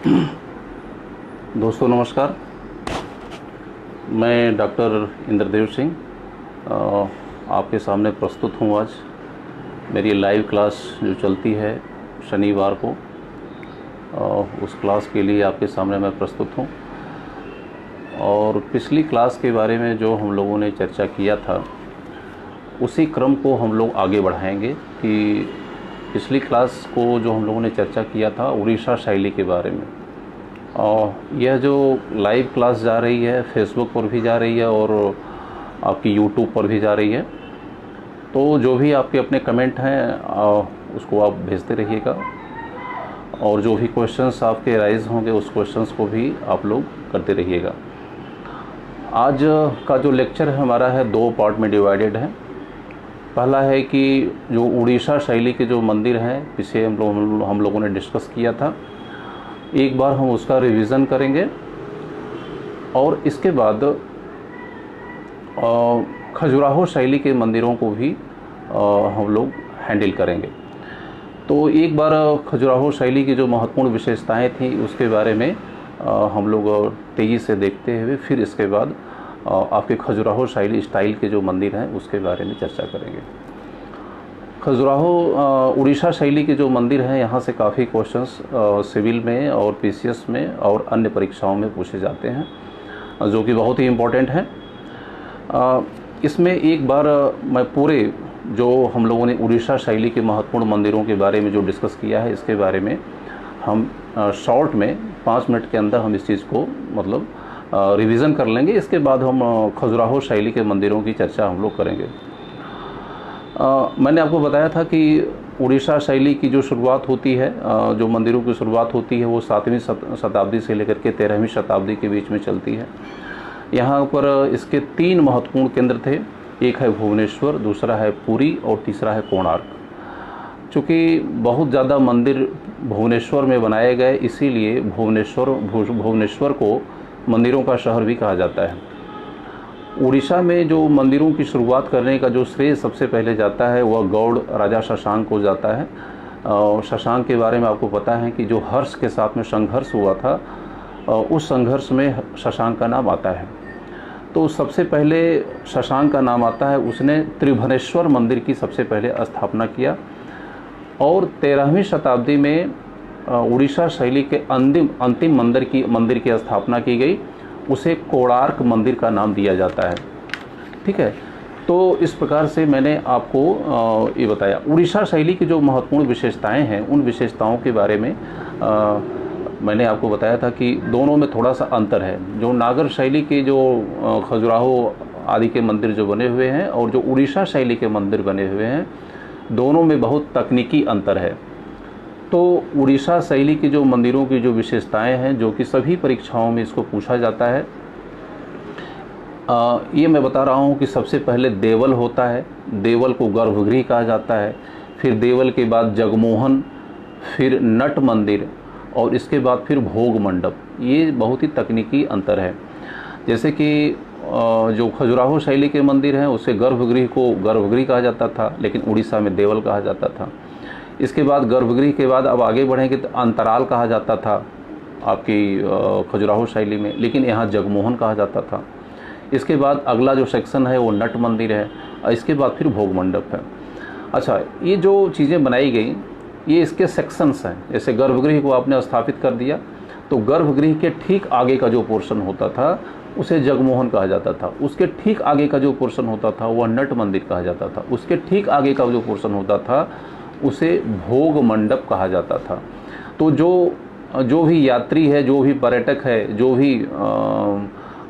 दोस्तों नमस्कार। मैं डॉक्टर इंद्रदेव सिंह आपके सामने प्रस्तुत हूँ। आज मेरी लाइव क्लास जो चलती है शनिवार को, उस क्लास के लिए आपके सामने मैं प्रस्तुत हूँ। और पिछली क्लास के बारे में जो हम लोगों ने चर्चा किया था, उसी क्रम को हम लोग आगे बढ़ाएंगे कि पिछली क्लास को जो हम लोगों ने चर्चा किया था उड़ीसा शैली के बारे में, और यह जो लाइव क्लास जा रही है फेसबुक पर भी जा रही है और आपकी यूट्यूब पर भी जा रही है। तो जो भी आपके अपने कमेंट हैं उसको आप भेजते रहिएगा, और जो भी क्वेश्चंस आपके राइज होंगे उस क्वेश्चंस को भी आप लोग करते रहिएगा। आज का जो लेक्चर है हमारा है 2 पार्ट में डिवाइडेड है। पहला है कि जो उड़ीसा शैली के जो मंदिर हैं पीछे हम लोगों ने डिस्कस किया था, एक बार हम उसका रिवीजन करेंगे, और इसके बाद खजुराहो शैली के मंदिरों को भी हम लोग हैंडल करेंगे। तो एक बार खजुराहो शैली की जो महत्वपूर्ण विशेषताएं थी उसके बारे में हम लोग तेज़ी से देखते हुए फिर इसके बाद आपके खजुराहो शैली स्टाइल के जो मंदिर हैं उसके बारे में चर्चा करेंगे। खजुराहो उड़ीसा शैली के जो मंदिर हैं, यहाँ से काफ़ी क्वेश्चंस सिविल में और पीसीएस में और अन्य परीक्षाओं में पूछे जाते हैं, जो कि बहुत ही इम्पोर्टेंट हैं। इसमें एक बार मैं पूरे जो हम लोगों ने उड़ीसा शैली के महत्वपूर्ण मंदिरों के बारे में जो डिस्कस किया है इसके बारे में हम शॉर्ट में 5 मिनट के अंदर हम इस चीज़ को मतलब रिवीजन कर लेंगे। इसके बाद हम खजुराहो शैली के मंदिरों की चर्चा हम लोग करेंगे। मैंने आपको बताया था कि उड़ीसा शैली की जो शुरुआत होती है, जो मंदिरों की शुरुआत होती है वो 7वीं शताब्दी से लेकर के 13वीं शताब्दी के बीच में चलती है। यहाँ पर इसके 3 महत्वपूर्ण केंद्र थे। एक है भुवनेश्वर, दूसरा है पुरी और तीसरा है कोणार्क। चूँकि बहुत ज़्यादा मंदिर भुवनेश्वर में बनाए गए, इसीलिए भुवनेश्वर को मंदिरों का शहर भी कहा जाता है। उड़ीसा में जो मंदिरों की शुरुआत करने का जो श्रेय सबसे पहले जाता है वह गौड़ राजा शशांक को जाता है। और शशांक के बारे में आपको पता है कि जो हर्ष के साथ में संघर्ष हुआ था, उस संघर्ष में शशांक का नाम आता है। तो सबसे पहले शशांक का नाम आता है, उसने त्रिभुवनेश्वर मंदिर की सबसे पहले स्थापना किया। और 13वीं शताब्दी में उड़ीसा शैली के अंतिम मंदिर की स्थापना की गई, उसे कोणार्क मंदिर का नाम दिया जाता है। ठीक है, तो इस प्रकार से मैंने आपको ये बताया। उड़ीसा शैली की जो महत्वपूर्ण विशेषताएं हैं उन विशेषताओं के बारे में मैंने आपको बताया था कि दोनों में थोड़ा सा अंतर है। जो नागर शैली के जो खजुराहो आदि के मंदिर जो बने हुए हैं और जो उड़ीसा शैली के मंदिर बने हुए हैं, दोनों में बहुत तकनीकी अंतर है। तो उड़ीसा शैली की जो मंदिरों की जो विशेषताएं हैं, जो कि सभी परीक्षाओं में इसको पूछा जाता है, ये मैं बता रहा हूँ कि सबसे पहले देवल होता है। देवल को गर्भगृह कहा जाता है। फिर देवल के बाद जगमोहन, फिर नट मंदिर, और इसके बाद फिर भोग मंडप। ये बहुत ही तकनीकी अंतर है। जैसे कि जो खजुराहो शैली के मंदिर हैं उसे गर्भगृह को गर्भगृह कहा जाता था, लेकिन उड़ीसा में देवल कहा जाता था। इसके बाद गर्भगृह के बाद अब आगे बढ़ेंगे तो अंतराल कहा जाता था आपकी खजुराहो शैली में, लेकिन यहाँ जगमोहन कहा जाता था। इसके बाद अगला जो सेक्शन है वो नट मंदिर है, और इसके बाद फिर भोग मंडप है। अच्छा, ये जो चीज़ें बनाई गई ये इसके सेक्शंस हैं। जैसे गर्भगृह को आपने स्थापित कर दिया, तो गर्भगृह के ठीक आगे का जो पोर्शन होता था उसे जगमोहन कहा जाता था। उसके ठीक आगे का जो पोर्शन होता था वह नट मंदिर कहा जाता था। उसके ठीक आगे का जो पोर्शन होता था उसे भोग मंडप कहा जाता था। तो जो भी यात्री है, जो भी पर्यटक है, जो भी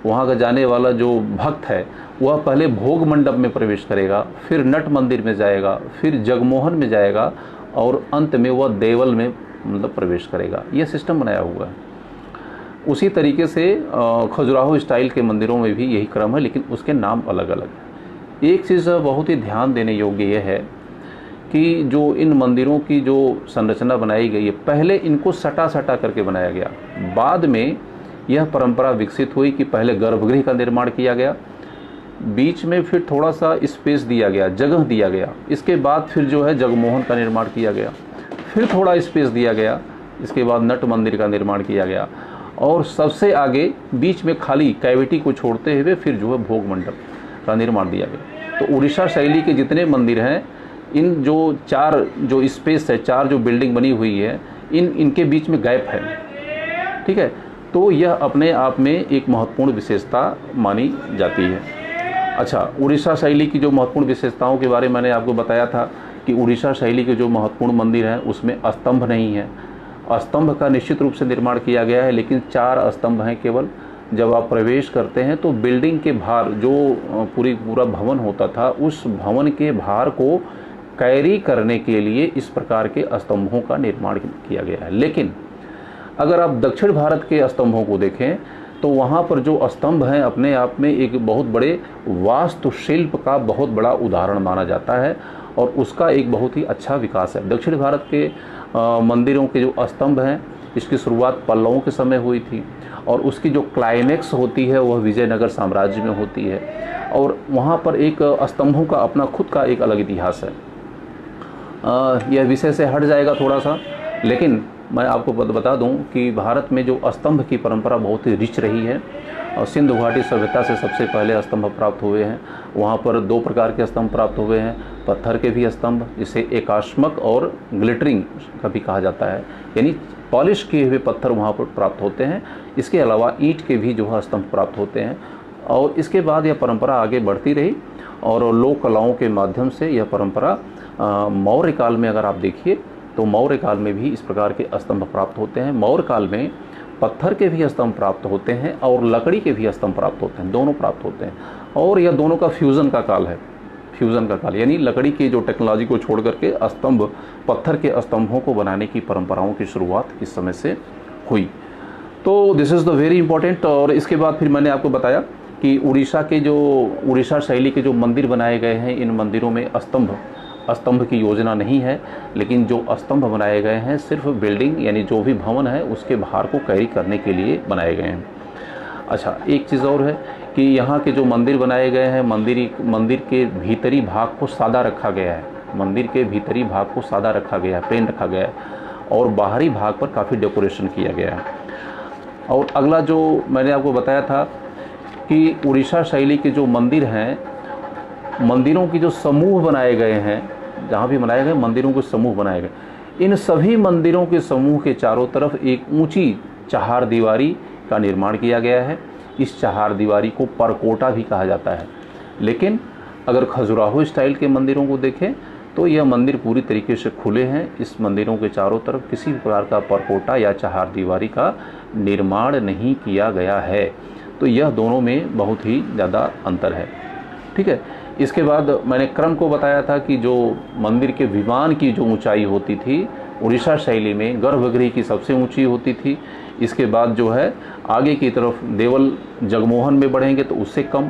वहाँ का जाने वाला जो भक्त है, वह पहले भोग मंडप में प्रवेश करेगा, फिर नट मंदिर में जाएगा, फिर जगमोहन में जाएगा, और अंत में वह देवल में मतलब प्रवेश करेगा। यह सिस्टम बनाया हुआ है। उसी तरीके से खजुराहो स्टाइल के मंदिरों में भी यही क्रम है, लेकिन उसके नाम अलग अलग हैं। एक चीज़ बहुत ही ध्यान देने योग्य यह है कि जो इन मंदिरों की जो संरचना बनाई गई है, पहले इनको सटा करके बनाया गया। बाद में यह परंपरा विकसित हुई कि पहले गर्भगृह का निर्माण किया गया, बीच में फिर थोड़ा सा स्पेस दिया गया, जगह दिया गया। इसके बाद फिर जो है जगमोहन का निर्माण किया गया, फिर थोड़ा स्पेस दिया गया, इसके बाद नट मंदिर का निर्माण किया गया, और सबसे आगे बीच में खाली कैविटी को छोड़ते हुए फिर जो है भोग मंडप का निर्माण दिया गया। तो उड़ीसा शैली के जितने मंदिर हैं, इन जो 4 जो स्पेस है, 4 जो बिल्डिंग बनी हुई है, इनके बीच में गैप है, ठीक है। तो यह अपने आप में एक महत्वपूर्ण विशेषता मानी जाती है। अच्छा, उड़ीसा शैली की जो महत्वपूर्ण विशेषताओं के बारे में मैंने आपको बताया था कि उड़ीसा शैली के जो महत्वपूर्ण मंदिर हैं उसमें स्तंभ नहीं है। स्तंभ का निश्चित रूप से निर्माण किया गया है, लेकिन 4 स्तंभ हैं केवल। जब आप प्रवेश करते हैं तो बिल्डिंग के भार, जो पूरा भवन होता था, उस भवन के भार को कैरी करने के लिए इस प्रकार के स्तंभों का निर्माण किया गया है। लेकिन अगर आप दक्षिण भारत के स्तंभों को देखें तो वहाँ पर जो स्तंभ हैं अपने आप में एक बहुत बड़े वास्तुशिल्प का बहुत बड़ा उदाहरण माना जाता है, और उसका एक बहुत ही अच्छा विकास है। दक्षिण भारत के मंदिरों के जो स्तंभ हैं, इसकी शुरुआत पल्लवों के समय हुई थी, और उसकी जो क्लाइमेक्स होती है वह विजयनगर साम्राज्य में होती है, और वहाँ पर एक स्तंभों का अपना खुद का एक अलग इतिहास है। यह विषय से हट जाएगा थोड़ा सा, लेकिन मैं आपको बता दूं कि भारत में जो स्तंभ की परंपरा बहुत ही रिच रही है, और सिंधु घाटी सभ्यता से सबसे पहले स्तंभ प्राप्त हुए हैं। वहाँ पर 2 प्रकार के स्तंभ प्राप्त हुए हैं, पत्थर के भी स्तंभ, जिसे एकाश्मक और ग्लिटरिंग का भी कहा जाता है, यानी पॉलिश किए हुए पत्थर वहाँ पर प्राप्त होते हैं। इसके अलावा ईंट के भी जो है स्तंभ प्राप्त होते हैं, और इसके बाद यह परंपरा आगे बढ़ती रही, और लोक कलाओं के माध्यम से यह परंपरा मौर्य काल में अगर आप देखिए तो मौर्य काल में भी इस प्रकार के स्तंभ प्राप्त होते हैं। मौर्य काल में पत्थर के भी स्तंभ प्राप्त होते हैं और लकड़ी के भी स्तंभ प्राप्त होते हैं, दोनों प्राप्त होते हैं, और यह दोनों का फ्यूज़न का काल है। फ्यूज़न का काल यानी लकड़ी की जो टेक्नोलॉजी को छोड़ करके स्तंभ, पत्थर के स्तंभों को बनाने की परंपराओं की शुरुआत इस समय से हुई। तो this is the very important. और इसके बाद फिर मैंने आपको बताया कि उड़ीसा शैली के जो मंदिर बनाए गए हैं, इन मंदिरों में स्तंभ की योजना नहीं है, लेकिन जो स्तंभ बनाए गए हैं सिर्फ बिल्डिंग यानी जो भी भवन है उसके भार को कैरी करने के लिए बनाए गए हैं। अच्छा, एक चीज़ और है कि यहाँ के जो मंदिर बनाए गए हैं, मंदिर के भीतरी भाग को सादा रखा गया है, मंदिर के भीतरी भाग को सादा रखा गया है, प्लेन रखा गया है, और बाहरी भाग पर काफ़ी डेकोरेशन किया गया है। और अगला जो मैंने आपको बताया था कि उड़ीसा शैली के जो मंदिर हैं, मंदिरों की जो समूह बनाए गए हैं, जहाँ भी बनाए गए मंदिरों के समूह बनाए गए, इन सभी मंदिरों के समूह के चारों तरफ एक ऊंची चहारदीवारी का निर्माण किया गया है। इस चहारदीवारी को परकोटा भी कहा जाता है। लेकिन अगर खजुराहो स्टाइल के मंदिरों को देखें तो यह मंदिर पूरी तरीके से खुले हैं। इस मंदिरों के चारों तरफ किसी भी प्रकार का परकोटा या चहारदीवारी का निर्माण नहीं किया गया है। तो यह दोनों में बहुत ही ज़्यादा अंतर है, ठीक है। इसके बाद मैंने क्रम को बताया था कि जो मंदिर के विमान की जो ऊंचाई होती थी उड़ीसा शैली में गर्भगृह की सबसे ऊंची होती थी। इसके बाद जो है आगे की तरफ देवल जगमोहन में बढ़ेंगे तो उससे कम,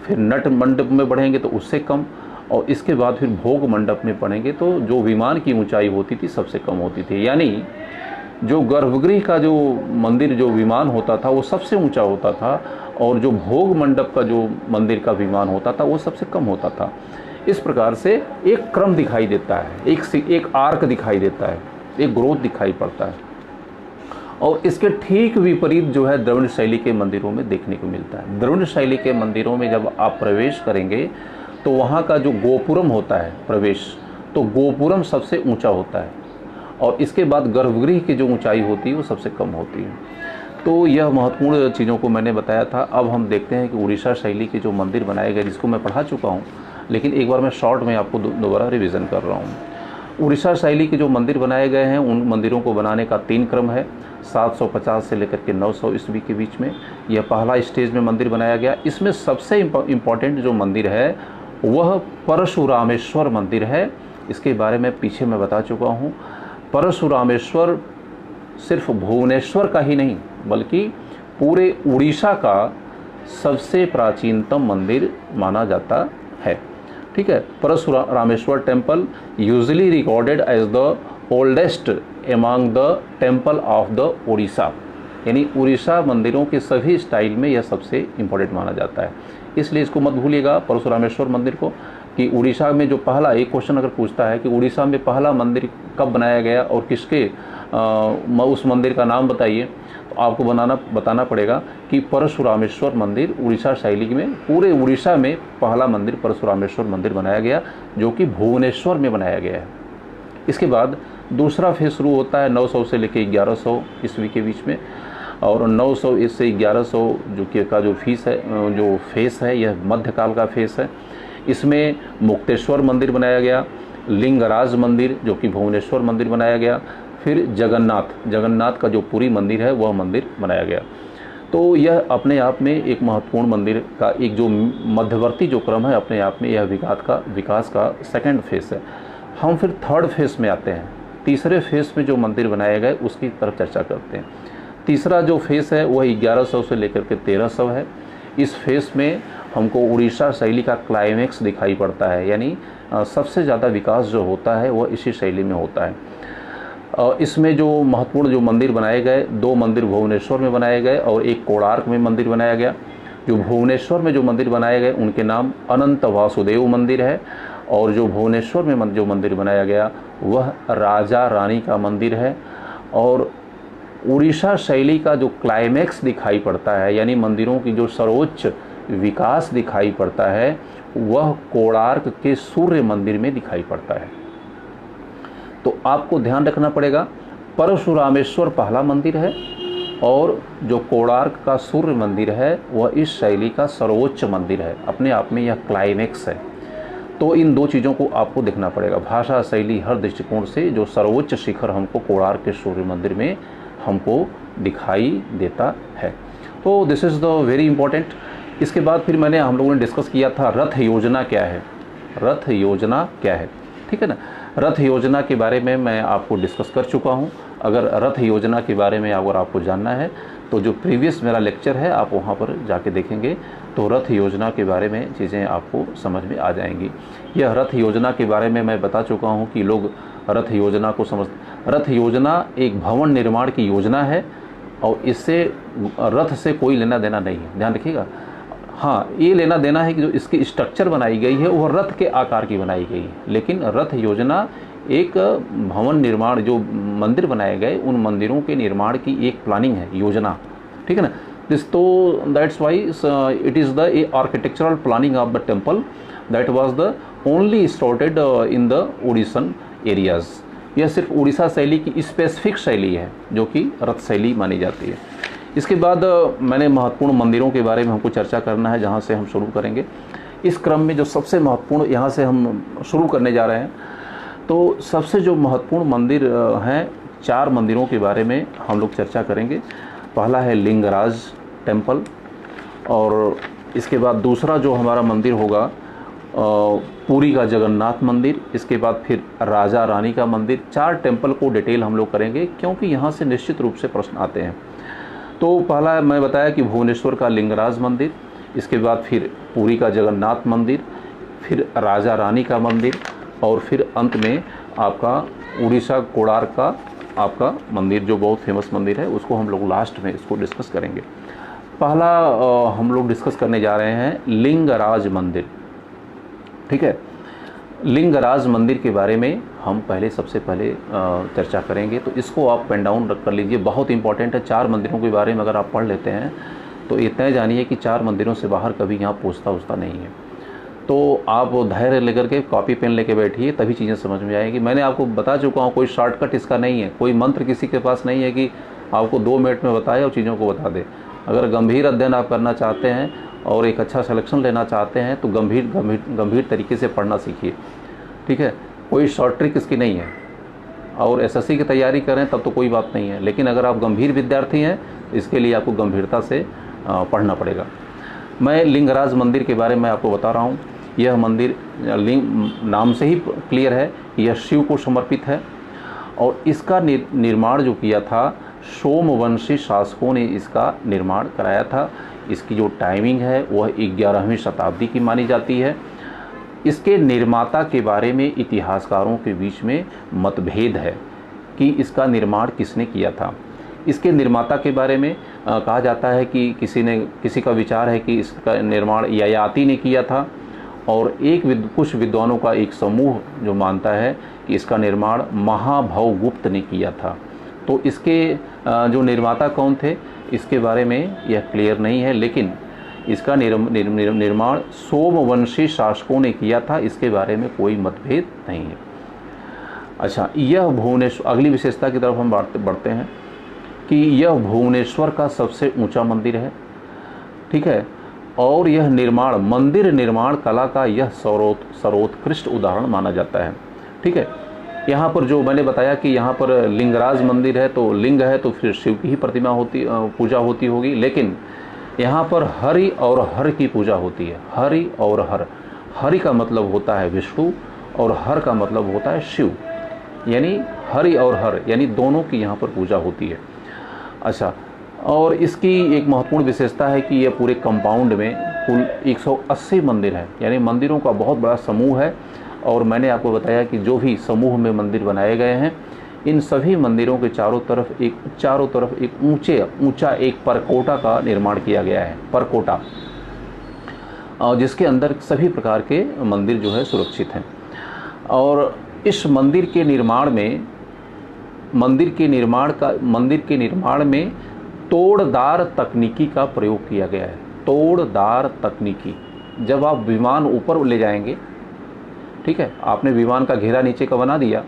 फिर नट मंडप में बढ़ेंगे तो उससे कम, और इसके बाद फिर भोग मंडप में पढ़ेंगे तो जो विमान की ऊंचाई होती थी सबसे कम होती थी। यानी जो गर्भगृह का जो मंदिर जो विमान होता था वो सबसे ऊंचा होता था, और जो भोग मंडप का जो मंदिर का विमान होता था वो सबसे कम होता था। इस प्रकार से एक क्रम दिखाई देता है, एक आर्क दिखाई देता है, एक ग्रोथ दिखाई पड़ता है। और इसके ठीक विपरीत जो है द्रविड़ शैली के मंदिरों में देखने को मिलता है। द्रविड़ शैली के मंदिरों में जब आप प्रवेश करेंगे तो वहाँ का जो गोपुरम होता है प्रवेश, तो गोपुरम सबसे ऊंचा होता है, और इसके बाद गर्भगृह की जो ऊंचाई होती है वो सबसे कम होती है। तो यह महत्वपूर्ण चीज़ों को मैंने बताया था। अब हम देखते हैं कि उड़ीसा शैली के जो मंदिर बनाए गए, जिसको मैं पढ़ा चुका हूँ, लेकिन एक बार मैं शॉर्ट में आपको दोबारा रिवीजन कर रहा हूँ। उड़ीसा शैली के जो मंदिर बनाए गए हैं उन मंदिरों को बनाने का 3 क्रम है। 750 से लेकर के 900 ईस्वी के बीच में यह पहला स्टेज में मंदिर बनाया गया। इसमें सबसे इम्पॉर्टेंट जो मंदिर है वह परशुरामेश्वर मंदिर है। इसके बारे में पीछे मैं बता चुका हूँ। परशुरामेश्वर सिर्फ भुवनेश्वर का ही नहीं बल्कि पूरे उड़ीसा का सबसे प्राचीनतम मंदिर माना जाता है, ठीक है। Parashurameswar temple usually recorded as the oldest among the temple of the Orissa, यानी उड़ीसा मंदिरों के सभी स्टाइल में यह सबसे इम्पोर्टेंट माना जाता है। इसलिए इसको मत भूलिएगा परशुरामेश्वर मंदिर को, कि उड़ीसा में जो पहला, एक क्वेश्चन अगर पूछता है कि उड़ीसा में पहला मंदिर कब बनाया गया और किसके उस मंदिर का नाम बताइए, तो आपको बताना पड़ेगा कि परशुरामेश्वर मंदिर उड़ीसा शैली में, पूरे उड़ीसा में पहला मंदिर परशुरामेश्वर मंदिर बनाया गया, जो कि भुवनेश्वर में बनाया गया है। इसके बाद दूसरा फेज शुरू होता है 900 से लेकर 1100 ईस्वी के बीच में, और 900 से 1100 जो फेस है यह मध्यकाल का फेस है। इसमें मुक्तेश्वर मंदिर बनाया गया, लिंगराज मंदिर जो कि भुवनेश्वर मंदिर बनाया गया, फिर जगन्नाथ का जो पुरी मंदिर है वह मंदिर बनाया गया। तो यह अपने आप में एक महत्वपूर्ण मंदिर का एक जो मध्यवर्ती जो क्रम है, अपने आप में यह विकास का सेकंड फेस है। हम फिर थर्ड फेस में आते हैं, तीसरे फेस में जो मंदिर बनाए गए उसकी तरफ चर्चा करते हैं। तीसरा जो फेस है वह 1100 से लेकर के 1300 है। इस फेस में हमको उड़ीसा शैली का क्लाइमेक्स दिखाई पड़ता है, यानी सबसे ज़्यादा विकास जो होता है वह इसी शैली में होता है। इसमें जो महत्वपूर्ण जो मंदिर बनाए गए, 2 मंदिर भुवनेश्वर में बनाए गए और एक कोणार्क में मंदिर बनाया गया। जो भुवनेश्वर में जो मंदिर बनाए गए उनके नाम अनंत वासुदेव मंदिर है, और जो भुवनेश्वर में जो मंदिर बनाया गया वह राजा रानी का मंदिर है। और उड़ीसा शैली का जो क्लाइमेक्स दिखाई पड़ता है, यानी मंदिरों की जो सर्वोच्च विकास दिखाई पड़ता है, वह कोणार्क के सूर्य मंदिर में दिखाई पड़ता है। तो आपको ध्यान रखना पड़ेगा, परशुरामेश्वर पहला मंदिर है और जो कोणार्क का सूर्य मंदिर है वह इस शैली का सर्वोच्च मंदिर है, अपने आप में यह क्लाइमेक्स है। तो इन 2 चीज़ों को आपको देखना पड़ेगा, भाषा शैली हर दृष्टिकोण से जो सर्वोच्च शिखर हमको कोणार्क के सूर्य मंदिर में हमको दिखाई देता है। तो this is the very important. इसके बाद फिर हम लोगों ने डिस्कस किया था रथ योजना क्या है, रथ योजना क्या है, ठीक है ना। रथ योजना के बारे में मैं आपको डिस्कस कर चुका हूँ। अगर रथ योजना के बारे में अगर आपको जानना है तो जो प्रीवियस मेरा लेक्चर है आप वहाँ पर जाके देखेंगे, तो रथ योजना के बारे में चीज़ें आपको समझ में आ जाएंगी। यह रथ योजना के बारे में मैं बता चुका हूँ कि लोग रथ योजना को रथ योजना एक भवन निर्माण की योजना है और इससे रथ से कोई लेना देना नहीं है, ध्यान रखिएगा। हाँ, ये लेना देना है कि जो इसकी स्ट्रक्चर बनाई गई है वह रथ के आकार की बनाई गई है, लेकिन रथ योजना एक भवन निर्माण, जो मंदिर बनाए गए उन मंदिरों के निर्माण की एक प्लानिंग है, योजना, ठीक है ना। तो that's why it is the architectural planning of the temple that was the only started in the Orissan areas. यह सिर्फ उड़ीसा शैली की स्पेसिफिक शैली है जो कि रथ शैली मानी जाती है। इसके बाद मैंने महत्वपूर्ण मंदिरों के बारे में हमको चर्चा करना है, जहाँ से हम शुरू करेंगे। इस क्रम में जो सबसे महत्वपूर्ण यहाँ से हम शुरू करने जा रहे हैं, तो सबसे जो महत्वपूर्ण मंदिर हैं, 4 मंदिरों के बारे में हम लोग चर्चा करेंगे। पहला है लिंगराज टेम्पल, और इसके बाद दूसरा जो हमारा मंदिर होगा पुरी का जगन्नाथ मंदिर, इसके बाद फिर राजा रानी का मंदिर। 4 टेम्पल को डिटेल हम लोग करेंगे क्योंकि यहाँ से निश्चित रूप से प्रश्न आते हैं। तो पहला मैं बताया कि भुवनेश्वर का लिंगराज मंदिर, इसके बाद फिर पुरी का जगन्नाथ मंदिर, फिर राजा रानी का मंदिर, और फिर अंत में आपका उड़ीसा कोणार्क का आपका मंदिर जो बहुत फेमस मंदिर है, उसको हम लोग लास्ट में इसको डिस्कस करेंगे। पहला हम लोग डिस्कस करने जा रहे हैं लिंगराज मंदिर, ठीक है। लिंगराज मंदिर के बारे में हम सबसे पहले चर्चा करेंगे, तो इसको आप पेन डाउन कर लीजिए, बहुत इंपॉर्टेंट है। 4 मंदिरों के बारे में अगर आप पढ़ लेते हैं तो इतना जानिए कि 4 मंदिरों से बाहर कभी यहाँ पूछता नहीं है। तो आप धैर्य लेकर के कॉपी पेन लेके बैठिए, तभी चीज़ें समझ में आएगी। मैंने आपको बता चुका हूँ, कोई शॉर्टकट इसका नहीं है, कोई मंत्र किसी के पास नहीं है कि आपको 2 मिनट में बताए और चीज़ों को बता दे। अगर गंभीर अध्ययन आप करना चाहते हैं और एक अच्छा सिलेक्शन लेना चाहते हैं तो गंभीर तरीके से पढ़ना सीखिए, ठीक है। कोई शॉर्ट ट्रिक इसकी नहीं है। और एसएससी की तैयारी करें तब तो कोई बात नहीं है, लेकिन अगर आप गंभीर विद्यार्थी हैं तो इसके लिए आपको गंभीरता से पढ़ना पड़ेगा। मैं लिंगराज मंदिर के बारे में आपको बता रहा हूँ। यह मंदिर लिंग नाम से ही क्लियर है, यह शिव को समर्पित है, और इसका निर्माण जो किया था सोमवंशी शासकों ने इसका निर्माण कराया था। इसकी जो टाइमिंग है वह 11वीं शताब्दी की मानी जाती है। इसके निर्माता के बारे में इतिहासकारों के बीच में मतभेद है कि इसका निर्माण किसने किया था। इसके निर्माता के बारे में कहा जाता है कि किसी का विचार है कि इसका निर्माण ययाति ने किया था, और कुछ विद्वानों का एक समूह जो मानता है कि इसका निर्माण महाभवगुप्त ने किया था। तो इसके जो निर्माता कौन थे इसके बारे में यह क्लियर नहीं है, लेकिन इसका निर्माण सोमवंशी शासकों ने किया था, इसके बारे में कोई मतभेद नहीं है। अच्छा, यह भुवनेश्वर, अगली विशेषता की तरफ हम बढ़ते हैं कि यह भुवनेश्वर का सबसे ऊंचा मंदिर है, ठीक है, और यह मंदिर निर्माण कला का यह सर्वोत्कृष्ट उदाहरण माना जाता है, ठीक है। यहाँ पर जो मैंने बताया कि यहाँ पर लिंगराज मंदिर है, तो लिंग है तो फिर शिव की ही प्रतिमा पूजा होती होगी, लेकिन यहाँ पर हरि और हर की पूजा होती है। हरि और हर, हरि का मतलब होता है विष्णु और हर का मतलब होता है शिव, यानी हरि और हर यानी दोनों की यहाँ पर पूजा होती है। अच्छा, और इसकी एक महत्वपूर्ण विशेषता है कि यह पूरे कंपाउंड में कुल 180 मंदिर हैं, यानी मंदिरों का बहुत बड़ा समूह है। और मैंने आपको बताया कि जो भी समूह में मंदिर बनाए गए हैं, इन सभी मंदिरों के चारों तरफ एक ऊंचा एक परकोटा का निर्माण किया गया है, परकोटा, जिसके अंदर सभी प्रकार के मंदिर जो है सुरक्षित हैं। और इस मंदिर के निर्माण में तोड़दार तकनीकी का प्रयोग किया गया है। तोड़दार तकनीकी, जब आप विमान ऊपर ले जाएंगे, ठीक है, आपने विमान का घेरा नीचे का बना दिया,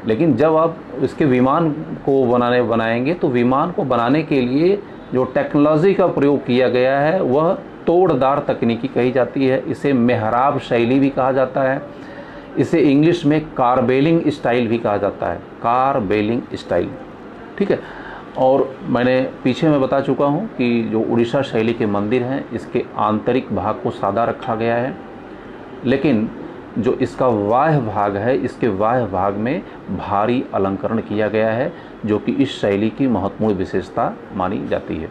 लेकिन जब आप इसके विमान को बनाएंगे तो विमान को बनाने के लिए जो टेक्नोलॉजी का प्रयोग किया गया है वह तोड़दार तकनीकी कही जाती है। इसे मेहराब शैली भी कहा जाता है, इसे इंग्लिश में कार्बेलिंग स्टाइल भी कहा जाता है, कार्बेलिंग स्टाइल, ठीक है। और मैंने पीछे में बता चुका हूँ कि जो उड़ीसा शैली के मंदिर हैं इसके आंतरिक भाग को सादा रखा गया है, लेकिन जो इसका बाह्य भाग है, इसके बाह्य भाग में भारी अलंकरण किया गया है, जो कि इस शैली की महत्वपूर्ण विशेषता मानी जाती है।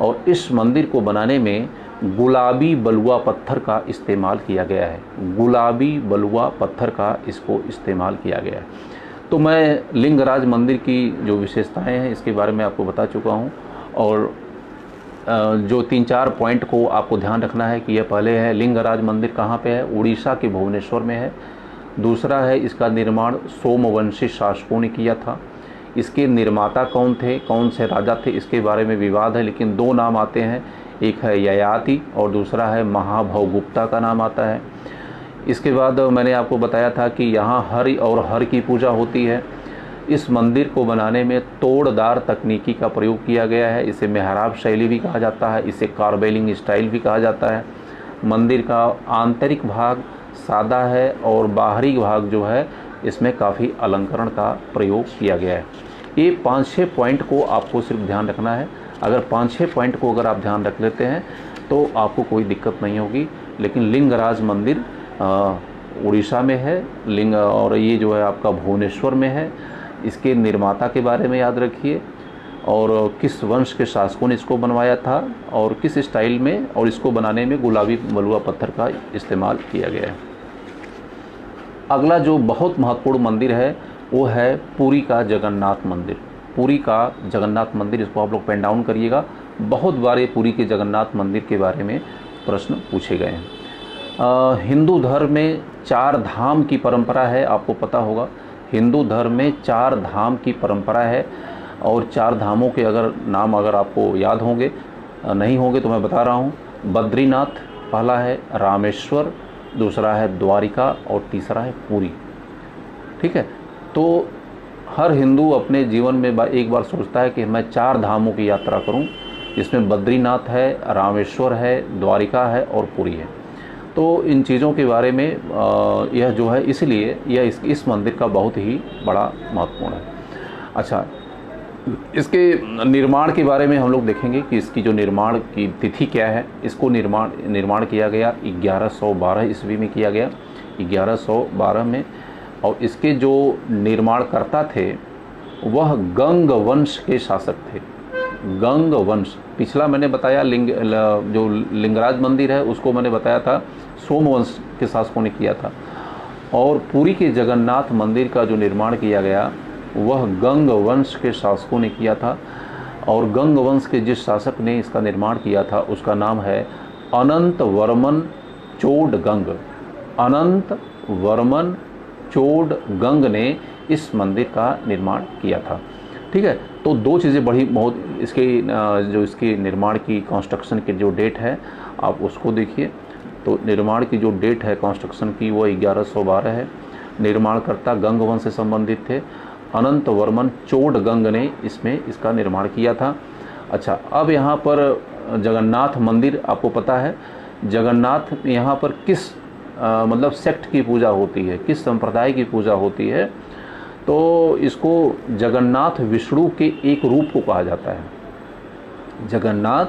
और इस मंदिर को बनाने में गुलाबी बलुआ पत्थर का इस्तेमाल किया गया है। गुलाबी बलुआ पत्थर का इसको इस्तेमाल किया गया है। तो मैं लिंगराज मंदिर की जो विशेषताएं हैं इसके बारे में आपको बता चुका हूं, और जो 3-4 पॉइंट को आपको ध्यान रखना है कि यह पहले है, लिंगराज मंदिर कहाँ पे है, उड़ीसा के भुवनेश्वर में है। दूसरा है, इसका निर्माण सोमवंशी शासकों ने किया था। इसके निर्माता कौन थे, कौन से राजा थे, इसके बारे में विवाद है, लेकिन 2 नाम आते हैं, एक है ययाति और दूसरा है महाभवगुप्ता का नाम आता है। इसके बाद मैंने आपको बताया था कि यहाँ हरि और हर की पूजा होती है। इस मंदिर को बनाने में तोड़दार तकनीकी का प्रयोग किया गया है, इसे मेहराब शैली भी कहा जाता है, इसे कार्बेलिंग स्टाइल भी कहा जाता है। मंदिर का आंतरिक भाग सादा है और बाहरी भाग जो है इसमें काफ़ी अलंकरण का प्रयोग किया गया है। ये 5-6 पॉइंट को आपको सिर्फ ध्यान रखना है। अगर 5-6 पॉइंट को अगर आप ध्यान रख लेते हैं तो आपको कोई दिक्कत नहीं होगी। लेकिन लिंगराज मंदिर उड़ीसा में है, और ये जो है आपका भुवनेश्वर में है। इसके निर्माता के बारे में याद रखिए, और किस वंश के शासकों ने इसको बनवाया था और किस स्टाइल में, और इसको बनाने में गुलाबी बलुआ पत्थर का इस्तेमाल किया गया है। अगला जो बहुत महत्वपूर्ण मंदिर है वो है पुरी का जगन्नाथ मंदिर। पुरी का जगन्नाथ मंदिर, इसको आप लोग पेन डाउन करिएगा। बहुत बार ये पुरी के जगन्नाथ मंदिर के बारे में प्रश्न पूछे गए हैं। हिंदू धर्म में 4 धाम की परंपरा है, आपको पता होगा। हिंदू धर्म में 4 धाम की परंपरा है, और 4 धामों के नाम अगर आपको याद होंगे, नहीं होंगे तो मैं बता रहा हूँ। बद्रीनाथ पहला है, रामेश्वर दूसरा है, द्वारिका और तीसरा है पुरी, ठीक है। तो हर हिंदू अपने जीवन में एक बार सोचता है कि मैं 4 धामों की यात्रा करूं, जिसमें बद्रीनाथ है, रामेश्वर है, द्वारिका है और पुरी है। तो इन चीज़ों के बारे में यह जो है, इसलिए यह इस मंदिर का बहुत ही बड़ा महत्वपूर्ण है। अच्छा, इसके निर्माण के बारे में हम लोग देखेंगे कि इसकी जो निर्माण की तिथि क्या है। इसको निर्माण किया गया 1112 ईस्वी में किया गया, 1112 में। और इसके जो निर्माणकर्ता थे वह गंग वंश के शासक थे। गंग वंश, पिछला मैंने बताया जो लिंगराज मंदिर है उसको मैंने बताया था सोमवंश के शासकों ने किया था, और पुरी के जगन्नाथ मंदिर का जो निर्माण किया गया वह गंग वंश के शासकों ने किया था। और गंग वंश के जिस शासक ने इसका निर्माण किया था उसका नाम है अनंत वर्मन चोडगंग। अनंत वर्मन चोडगंग ने इस मंदिर का निर्माण किया था। ठीक है। तो दो चीज़ें बड़ी बहुत इसके जो इसकी निर्माण की कंस्ट्रक्शन की जो डेट है आप उसको देखिए। तो निर्माण की जो डेट है कंस्ट्रक्शन की वो 1112 है। निर्माणकर्ता गंग वंश से संबंधित थे। अनंत वर्मन चोडगंग ने इसमें इसका निर्माण किया था। अच्छा, अब यहाँ पर जगन्नाथ मंदिर आपको पता है, जगन्नाथ यहाँ पर किस मतलब सेक्ट की पूजा होती है, किस संप्रदाय की पूजा होती है, तो इसको जगन्नाथ विष्णु के एक रूप को कहा जाता है। जगन्नाथ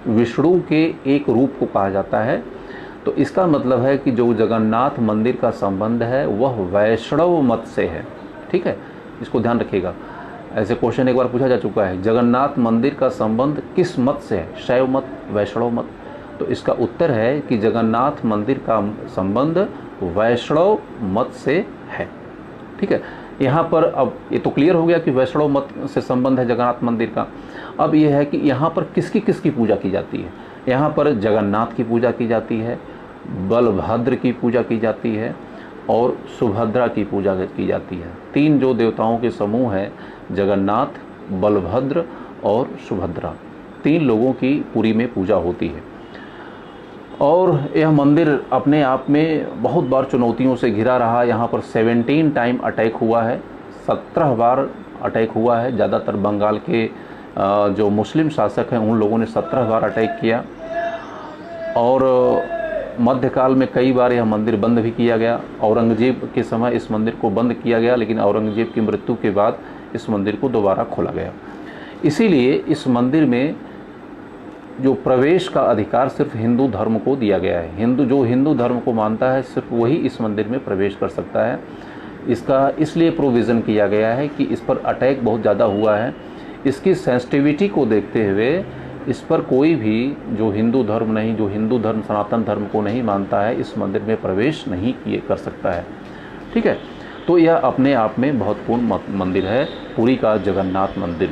विष्णु के एक रूप को कहा जाता है। तो इसका मतलब है कि जो जगन्नाथ मंदिर का संबंध है वह वैष्णव मत से है। ठीक है, इसको ध्यान रखिएगा। ऐसे क्वेश्चन एक बार पूछा जा चुका है, जगन्नाथ मंदिर का संबंध किस मत से है, शैव मत, वैष्णव मत। तो इसका उत्तर है कि जगन्नाथ मंदिर का संबंध वैष्णव मत से है। ठीक है, यहाँ पर अब ये तो क्लियर हो गया कि वैष्णव मत से संबंध है जगन्नाथ मंदिर का। अब ये है कि यहाँ पर किसकी किसकी पूजा की जाती है। यहाँ पर जगन्नाथ की पूजा की जाती है, बलभद्र की पूजा की जाती है और सुभद्रा की पूजा की जाती है। तीन जो देवताओं के समूह हैं, जगन्नाथ, बलभद्र और सुभद्रा, तीन लोगों की पुरी में पूजा होती है। और यह मंदिर अपने आप में बहुत बार चुनौतियों से घिरा रहा। यहाँ पर 17 टाइम अटैक हुआ है, 17 बार अटैक हुआ है। ज़्यादातर बंगाल के जो मुस्लिम शासक हैं उन लोगों ने 17 बार अटैक किया। और मध्यकाल में कई बार यह मंदिर बंद भी किया गया। औरंगजेब के समय इस मंदिर को बंद किया गया, लेकिन औरंगजेब की मृत्यु के बाद इस मंदिर को दोबारा खोला गया। इसीलिए इस मंदिर में जो प्रवेश का अधिकार सिर्फ हिंदू धर्म को दिया गया है। जो हिंदू धर्म को मानता है सिर्फ वही इस मंदिर में प्रवेश कर सकता है। इसका इसलिए प्रोविज़न किया गया है कि इस पर अटैक बहुत ज़्यादा हुआ है। इसकी सेंसिटिविटी को देखते हुए इस पर कोई भी जो हिंदू धर्म सनातन धर्म को नहीं मानता है इस मंदिर में प्रवेश नहीं किए कर सकता है। ठीक है, तो यह अपने आप में महत्वपूर्ण मंदिर है, पुरी का जगन्नाथ मंदिर।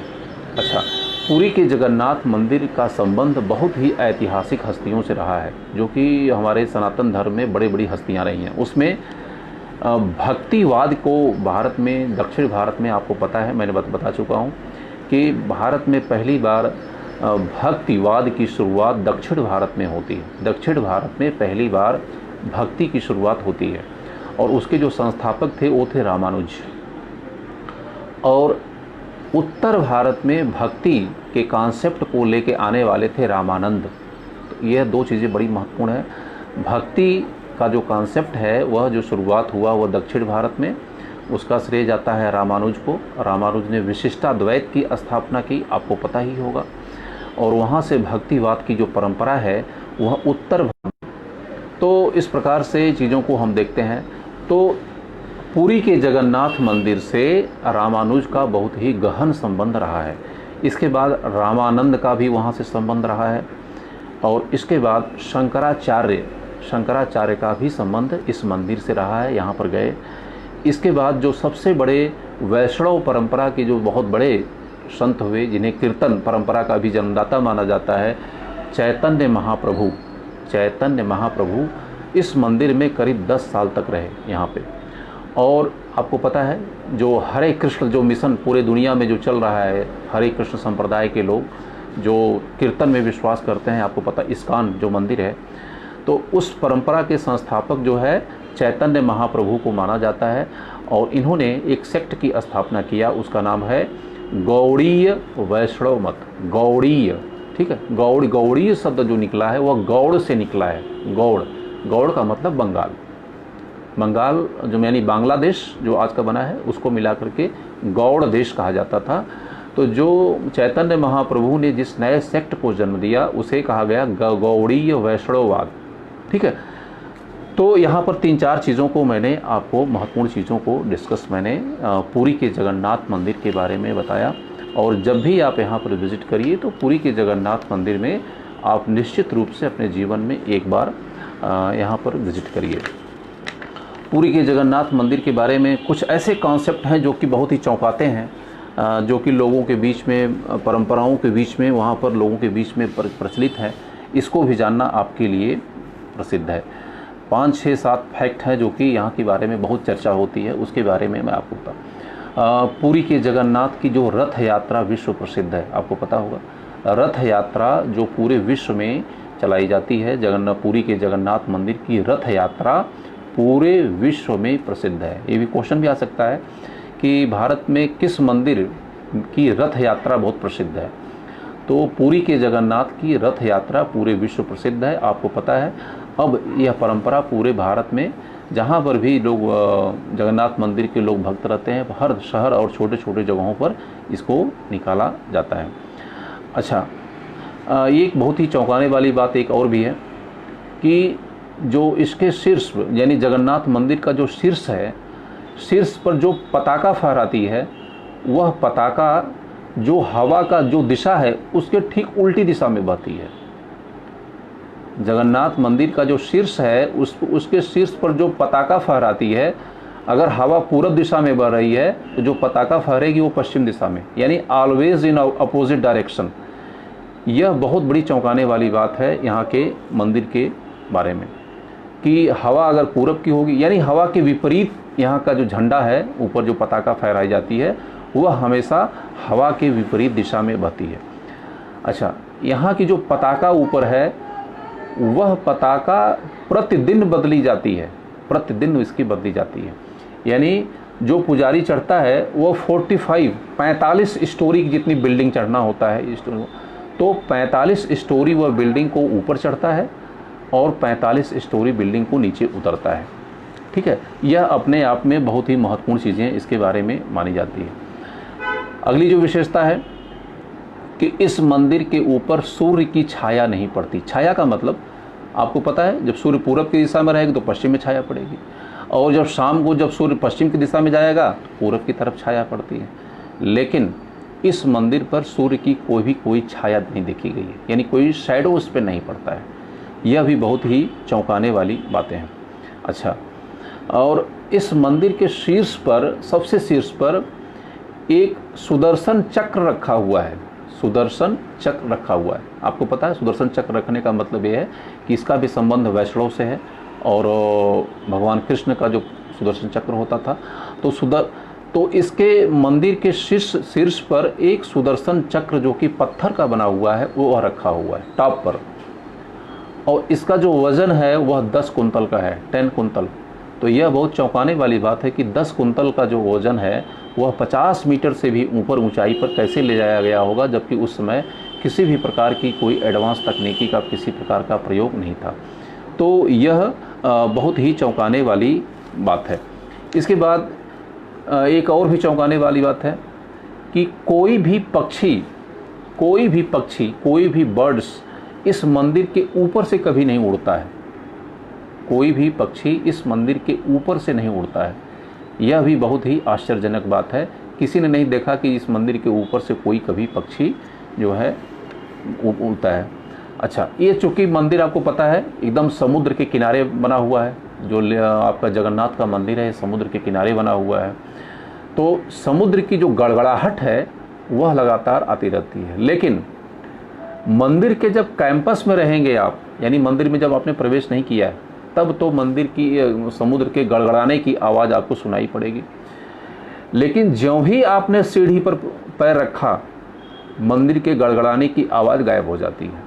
अच्छा, पुरी के जगन्नाथ मंदिर का संबंध बहुत ही ऐतिहासिक हस्तियों से रहा है, जो कि हमारे सनातन धर्म में बड़ी बड़ी हस्तियां रही हैं। उसमें भक्तिवाद को भारत में, दक्षिण भारत में आपको पता है, मैंने बता चुका हूँ कि भारत में पहली बार भक्तिवाद की शुरुआत दक्षिण भारत में होती है। दक्षिण भारत में पहली बार भक्ति की शुरुआत होती है और उसके जो संस्थापक थे वो थे रामानुज। और उत्तर भारत में भक्ति के कॉन्सेप्ट को लेके आने वाले थे रामानंद। तो यह दो चीज़ें बड़ी महत्वपूर्ण है। भक्ति का जो कॉन्सेप्ट है वह जो शुरुआत हुआ वह दक्षिण भारत में, उसका श्रेय जाता है रामानुज को। रामानुज ने विशिष्टाद्वैत की स्थापना की, आपको पता ही होगा। और वहाँ से भक्तिवाद की जो परंपरा है वह उत्तर भारत। तो इस प्रकार से चीज़ों को हम देखते हैं। तो पुरी के जगन्नाथ मंदिर से रामानुज का बहुत ही गहन संबंध रहा है। इसके बाद रामानंद का भी वहाँ से संबंध रहा है। और इसके बाद शंकराचार्य का भी संबंध इस मंदिर से रहा है, यहाँ पर गए। इसके बाद जो सबसे बड़े वैष्णव परंपरा के जो बहुत बड़े संत हुए, जिन्हें कीर्तन परंपरा का भी जन्मदाता माना जाता है, चैतन्य महाप्रभु इस मंदिर में करीब 10 साल तक रहे यहाँ पे। और आपको पता है जो हरे कृष्ण जो मिशन पूरे दुनिया में जो चल रहा है, हरे कृष्ण संप्रदाय के लोग जो कीर्तन में विश्वास करते हैं, आपको पता इस्कॉन जो मंदिर है, तो उस परंपरा के संस्थापक जो है चैतन्य महाप्रभु को माना जाता है। और इन्होंने एक सेक्ट की स्थापना किया, उसका नाम है गौड़ीय वैष्णव मत। गौड़ीय, ठीक है, गौड़ीय शब्द जो निकला है वह गौड़ से निकला है। गौड़ का मतलब बंगाल जो यानी बांग्लादेश जो आज का बना है उसको मिला करके गौड़ देश कहा जाता था। तो जो चैतन्य महाप्रभु ने जिस नए सेक्ट को जन्म दिया उसे कहा गया गौड़ीय वैष्णववाद। ठीक है, तो यहाँ पर 3-4 चीज़ों को मैंने आपको, महत्वपूर्ण चीज़ों को डिस्कस मैंने पुरी के जगन्नाथ मंदिर के बारे में बताया। और जब भी आप यहाँ पर विज़िट करिए तो पुरी के जगन्नाथ मंदिर में आप निश्चित रूप से अपने जीवन में एक बार यहाँ पर विज़िट करिए। पुरी के जगन्नाथ मंदिर के बारे में कुछ ऐसे कॉन्सेप्ट हैं जो कि बहुत ही चौंकाते हैं, जो कि लोगों के बीच में, परंपराओं के बीच में, वहाँ पर लोगों के बीच में प्रचलित है। इसको भी जानना आपके लिए प्रसिद्ध है। 5, 6, 7 फैक्ट हैं जो कि यहाँ के बारे में बहुत चर्चा होती है, उसके बारे में मैं आपको पुरी के जगन्नाथ की जो रथ यात्रा विश्व प्रसिद्ध है, आपको पता होगा। रथ यात्रा जो पूरे विश्व में चलाई जाती है, पुरी के जगन्नाथ मंदिर की रथ यात्रा पूरे विश्व में प्रसिद्ध है। ये भी क्वेश्चन भी आ सकता है कि भारत में किस मंदिर की रथ यात्रा बहुत प्रसिद्ध है। तो पुरी के जगन्नाथ की रथ यात्रा पूरे विश्व प्रसिद्ध है, आपको पता है। अब यह परंपरा पूरे भारत में जहाँ पर भी लोग जगन्नाथ मंदिर के लोग भक्त रहते हैं, हर शहर और छोटे छोटे जगहों पर इसको निकाला जाता है। अच्छा, ये एक बहुत ही चौंकाने वाली बात एक और भी है कि जो इसके शीर्ष यानी जगन्नाथ मंदिर का जो शीर्ष है, शीर्ष पर जो पताका फहराती है, वह पताका जो हवा का जो दिशा है उसके ठीक उल्टी दिशा में बहती है। जगन्नाथ मंदिर का जो शीर्ष है उसके शीर्ष पर जो पताका फहराती है, अगर हवा पूरब दिशा में बह रही है तो जो पताका फहरेगी वो पश्चिम दिशा में, यानी ऑलवेज इन अपोजिट डायरेक्शन। यह बहुत बड़ी चौंकाने वाली बात है यहाँ के मंदिर के बारे में कि हवा अगर पूरब की होगी, यानी हवा के विपरीत यहाँ का जो झंडा है, ऊपर जो पताका फहराई जाती है, वह हमेशा हवा के विपरीत दिशा में बहती है। अच्छा, यहाँ की जो पताका ऊपर है वह पताका प्रतिदिन बदली जाती है, प्रतिदिन इसकी बदली जाती है। यानी जो पुजारी चढ़ता है वो 45 स्टोरी की जितनी बिल्डिंग चढ़ना होता है, तो 45 स्टोरी वह बिल्डिंग को ऊपर चढ़ता है और 45 स्टोरी बिल्डिंग को नीचे उतरता है। ठीक है, यह अपने आप में बहुत ही महत्वपूर्ण चीज़ें इसके बारे में मानी जाती है। अगली जो विशेषता है कि इस मंदिर के ऊपर सूर्य की छाया नहीं पड़ती। छाया का मतलब आपको पता है, जब सूर्य पूरब की दिशा में रहेगी तो पश्चिम में छाया पड़ेगी, और जब शाम को जब सूर्य पश्चिम की दिशा में जाएगा तो पूरब की तरफ छाया पड़ती है। लेकिन इस मंदिर पर सूर्य की कोई छाया नहीं देखी गई है, यानी कोई शैडो उस पर नहीं पड़ता है। यह भी बहुत ही चौंकाने वाली बातें हैं। अच्छा, और इस मंदिर के शीर्ष पर, सबसे शीर्ष पर एक सुदर्शन चक्र रखा हुआ है। सुदर्शन चक्र रखा हुआ है, आपको पता है सुदर्शन चक्र रखने का मतलब ये है कि इसका भी संबंध वैष्णव से है, और भगवान कृष्ण का जो सुदर्शन चक्र होता था, तो इसके मंदिर के शीर्ष पर एक सुदर्शन चक्र जो कि पत्थर का बना हुआ है वो रखा हुआ है टॉप पर, और इसका जो वज़न है वह 10 कुंतल का है, 10 कुंतल। तो यह बहुत चौंकाने वाली बात है कि 10 कुंतल का जो वज़न है वह 50 मीटर से भी ऊपर ऊंचाई पर कैसे ले जाया गया होगा, जबकि उस समय किसी भी प्रकार की कोई एडवांस तकनीकी का किसी प्रकार का प्रयोग नहीं था। तो यह बहुत ही चौंकाने वाली बात है। इसके बाद एक और भी चौंकाने वाली बात है कि कोई भी बर्ड्स इस मंदिर के ऊपर से कभी नहीं उड़ता है। कोई भी पक्षी इस मंदिर के ऊपर से नहीं उड़ता है। यह भी बहुत ही आश्चर्यजनक बात है। किसी ने नहीं देखा कि इस मंदिर के ऊपर से कोई कभी पक्षी जो है उड़ता है। अच्छा, ये चूँकि मंदिर आपको पता है एकदम समुद्र के किनारे बना हुआ है, जो आपका जगन्नाथ का मंदिर है समुद्र के किनारे बना हुआ है, तो समुद्र की जो गड़गड़ाहट है वह लगातार आती रहती है। लेकिन मंदिर के जब कैंपस में रहेंगे आप, यानी मंदिर में जब आपने प्रवेश नहीं किया है, तब तो मंदिर की समुद्र के गड़गड़ाने की आवाज़ आपको सुनाई पड़ेगी। लेकिन ज्यों ही आपने सीढ़ी पर पैर रखा, मंदिर के गड़गड़ाने की आवाज़ गायब हो जाती है,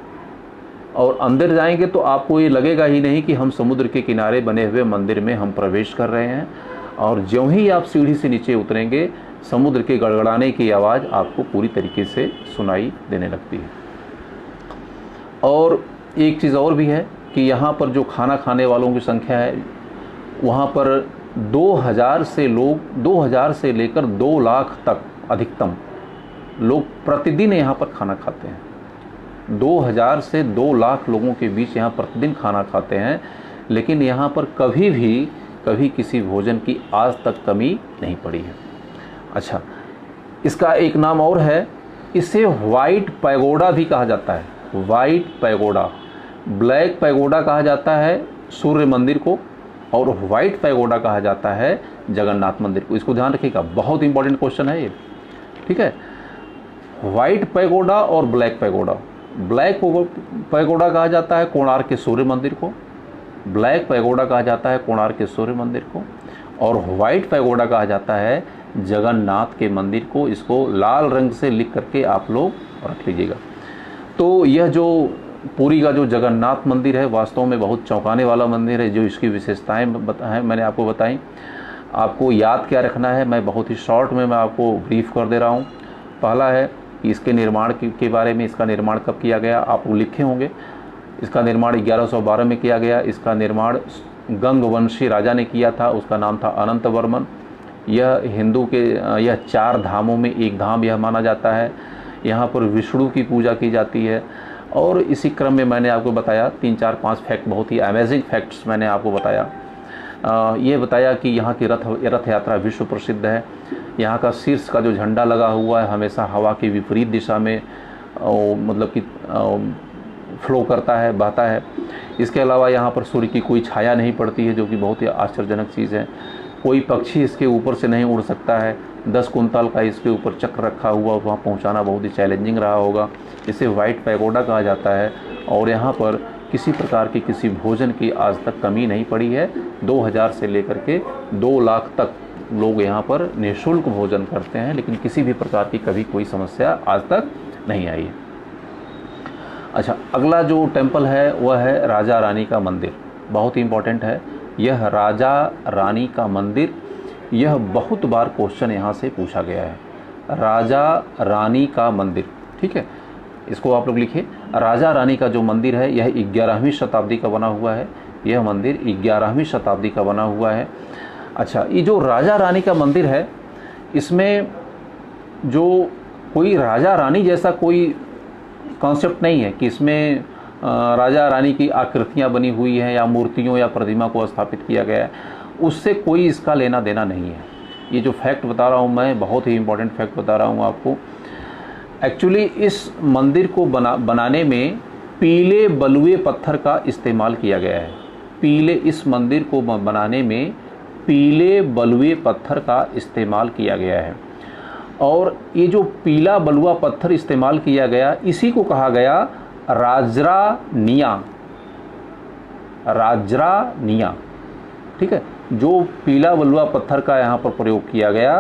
और अंदर जाएंगे तो आपको ये लगेगा ही नहीं कि हम समुद्र के किनारे बने हुए मंदिर में हम प्रवेश कर रहे हैं। और ज्यों ही आप सीढ़ी से नीचे उतरेंगे, समुद्र के गड़गड़ाने की आवाज़ आपको पूरी तरीके से सुनाई देने लगती है। और एक चीज़ और भी है कि यहाँ पर जो खाना खाने वालों की संख्या है, वहाँ पर 2000 से लेकर 2 लाख तक अधिकतम लोग प्रतिदिन यहाँ पर खाना खाते हैं। 2000 से 2 लाख लोगों के बीच यहाँ प्रतिदिन खाना खाते हैं। लेकिन यहाँ पर कभी किसी भोजन की आज तक कमी नहीं पड़ी है। अच्छा, इसका एक नाम और है, इसे वाइट पैगोडा भी कहा जाता है। वाइट पैगोडा, ब्लैक पैगोडा कहा जाता है सूर्य मंदिर को, और वाइट पैगोडा कहा जाता है जगन्नाथ मंदिर को। इसको ध्यान रखिएगा, बहुत इंपॉर्टेंट क्वेश्चन है ये। ठीक है, वाइट पैगोडा और ब्लैक पैगोडा। ब्लैक पैगोडा कहा जाता है कोणार्क के सूर्य मंदिर को, ब्लैक पैगोडा कहा जाता है कोणार्क के सूर्य मंदिर को, और वाइट पैगोडा कहा जाता है जगन्नाथ के मंदिर को, इसको लाल रंग से लिख करके आप लोग रख लीजिएगा। तो यह जो पुरी का जो जगन्नाथ मंदिर है वास्तव में बहुत चौंकाने वाला मंदिर है। जो इसकी विशेषताएं हैं मैंने आपको बताई। आपको याद क्या रखना है, मैं बहुत ही शॉर्ट में मैं आपको ब्रीफ कर दे रहा हूँ। पहला है कि इसके निर्माण के बारे में, इसका निर्माण कब किया गया, आप लोग लिखे होंगे। इसका निर्माण 1112 में किया गया। इसका निर्माण गंगवंशी राजा ने किया था, उसका नाम था अनंत वर्मन। यह हिंदू के यह 4 धामों में एक धाम यह माना जाता है। यहाँ पर विष्णु की पूजा की जाती है। और इसी क्रम में मैंने आपको बताया 3, 4, 5 फैक्ट, बहुत ही अमेजिंग फैक्ट्स मैंने आपको बताया। ये बताया कि यहाँ की रथ यात्रा विश्व प्रसिद्ध है। यहाँ का शीर्ष का जो झंडा लगा हुआ है हमेशा हवा की विपरीत दिशा में मतलब कि फ्लो करता है, बहता है। इसके अलावा यहाँ पर सूर्य की कोई छाया नहीं पड़ती है, जो कि बहुत ही आश्चर्यजनक चीज़ है। कोई पक्षी इसके ऊपर से नहीं उड़ सकता है। 10 कुंतल का इसके ऊपर चक्र रखा हुआ, वहाँ पहुँचाना बहुत ही चैलेंजिंग रहा होगा। इसे वाइट पैगोडा कहा जाता है। और यहाँ पर किसी प्रकार की किसी भोजन की आज तक कमी नहीं पड़ी है। 2000 से लेकर के 2 लाख तक लोग यहाँ पर निःशुल्क भोजन करते हैं, लेकिन किसी भी प्रकार की कभी कोई समस्या आज तक नहीं आई है। अच्छा, अगला जो टेम्पल है वह है राजा रानी का मंदिर। बहुत ही इम्पोर्टेंट है यह राजा रानी का मंदिर। यह बहुत बार क्वेश्चन यहाँ से पूछा गया है। राजा रानी का मंदिर, ठीक है, इसको आप लोग लिखिए। राजा रानी का जो मंदिर है यह 11वीं शताब्दी का बना हुआ है। यह मंदिर 11वीं शताब्दी का बना हुआ है। अच्छा, ये जो राजा रानी का मंदिर है इसमें जो कोई राजा रानी जैसा कोई कॉन्सेप्ट नहीं है कि इसमें राजा रानी की आकृतियां बनी हुई हैं या मूर्तियों या प्रतिमा को स्थापित किया गया है, उससे कोई इसका लेना देना नहीं है। ये जो फैक्ट बता रहा हूँ मैं, बहुत ही इम्पोर्टेंट फैक्ट बता रहा हूँ आपको। एक्चुअली इस मंदिर को बनाने में पीले बलुए पत्थर का इस्तेमाल किया गया है। इस मंदिर को बनाने में पीले बलुए पत्थर का इस्तेमाल किया गया है। और ये जो पीला बलुआ पत्थर इस्तेमाल किया गया, इसी को कहा गया राजरानिया। राजरानिया, ठीक है। जो पीला बलुआ पत्थर का यहाँ पर प्रयोग किया गया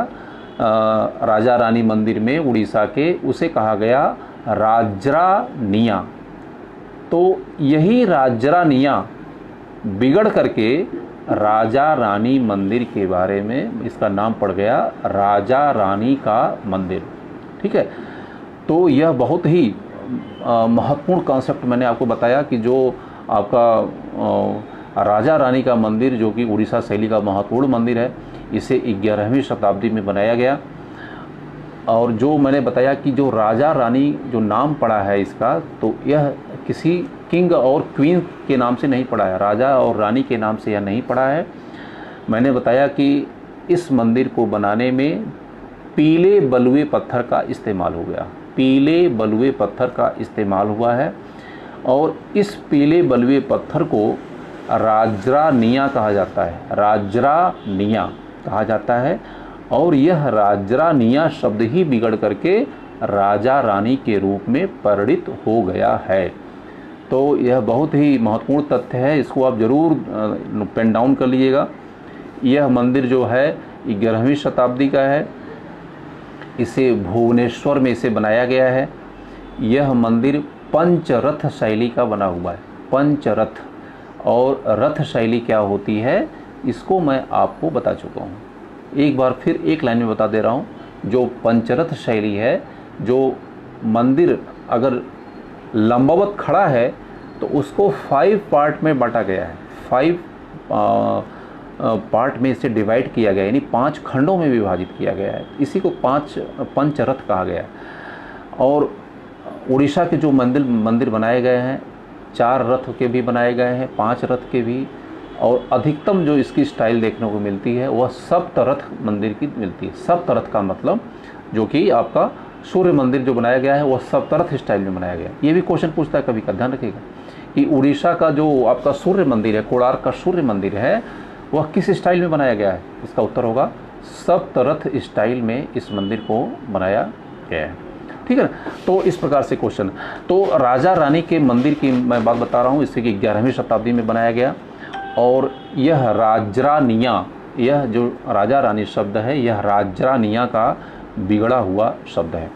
राजा रानी मंदिर में उड़ीसा के, उसे कहा गया राजरानिया। तो यही राजरानिया बिगड़ करके राजा रानी मंदिर के बारे में इसका नाम पड़ गया राजा रानी का मंदिर, ठीक है। तो यह बहुत ही महत्वपूर्ण कॉन्सेप्ट मैंने आपको बताया कि जो आपका राजा रानी का मंदिर, जो कि उड़ीसा शैली का महत्वपूर्ण मंदिर है, इसे 11वीं शताब्दी में बनाया गया। और जो मैंने बताया कि जो राजा रानी जो नाम पड़ा है इसका, तो यह किसी किंग और क्वीन के नाम से नहीं पड़ा है, राजा और रानी के नाम से यह नहीं पड़ा है। मैंने बताया कि इस मंदिर को बनाने में पीले बलुए पत्थर का इस्तेमाल हो गया। पीले बलुए पत्थर का इस्तेमाल हुआ है और इस पीले बलुए पत्थर को राजरानिया कहा जाता है। राजरानिया कहा जाता है। और यह राजरानिया शब्द ही बिगड़ करके राजा रानी के रूप में परिणित हो गया है। तो यह बहुत ही महत्वपूर्ण तथ्य है, इसको आप ज़रूर पेन डाउन कर लीजिएगा। यह मंदिर जो है 11वीं शताब्दी का है। इसे भुवनेश्वर में इसे बनाया गया है। यह मंदिर पंचरथ शैली का बना हुआ है। पंचरथ, और रथ शैली क्या होती है इसको मैं आपको बता चुका हूँ। एक बार फिर एक लाइन में बता दे रहा हूँ। जो पंचरथ शैली है, जो मंदिर अगर लंबवत खड़ा है तो उसको 5 पार्ट में बांटा गया है। 5 पार्ट में इसे डिवाइड किया गया है, यानी 5 खंडों में विभाजित किया गया है। इसी को पंचरथ कहा गया है। और उड़ीसा के जो मंदिर बनाए गए हैं, 4 रथ के भी बनाए गए हैं, 5 रथ के भी, और अधिकतम जो इसकी स्टाइल देखने को मिलती है वह सप्तरथ मंदिर की मिलती है। सप्तरथ का मतलब जो कि आपका सूर्य मंदिर जो बनाया गया है वह सप्तरथ स्टाइल में बनाया गया है। ये भी क्वेश्चन पूछता है कभी का, ध्यान रखिएगा कि उड़ीसा का जो आपका सूर्य मंदिर है, कोणार्क का सूर्य मंदिर है, वह किस स्टाइल में बनाया गया है। इसका उत्तर होगा सप्तरथ स्टाइल में इस मंदिर को बनाया गया है, ठीक है ना। तो इस प्रकार से क्वेश्चन। तो राजा रानी के मंदिर की मैं बात बता रहा हूँ, इससे कि 11वीं शताब्दी में बनाया गया। और यह राजरानिया यह जो राजा रानी शब्द है यह राजरानिया का बिगड़ा हुआ शब्द है।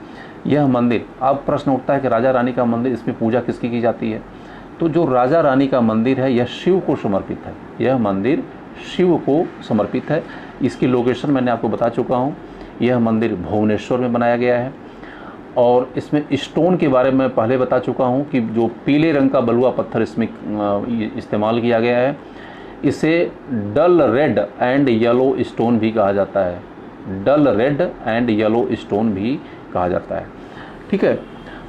यह मंदिर, अब प्रश्न उठता है कि राजा रानी का मंदिर, इसमें पूजा किसकी की जाती है? तो जो राजा रानी का मंदिर है यह शिव को समर्पित है। यह मंदिर शिव को समर्पित है। इसकी लोकेशन मैंने आपको बता चुका हूँ। यह मंदिर भुवनेश्वर में बनाया गया है और इसमें स्टोन के बारे में पहले बता चुका हूँ कि जो पीले रंग का बलुआ पत्थर इसमें इस्तेमाल किया गया है। इसे डल रेड एंड येलो स्टोन भी कहा जाता है। डल रेड एंड येलो स्टोन भी कहा जाता है। ठीक है।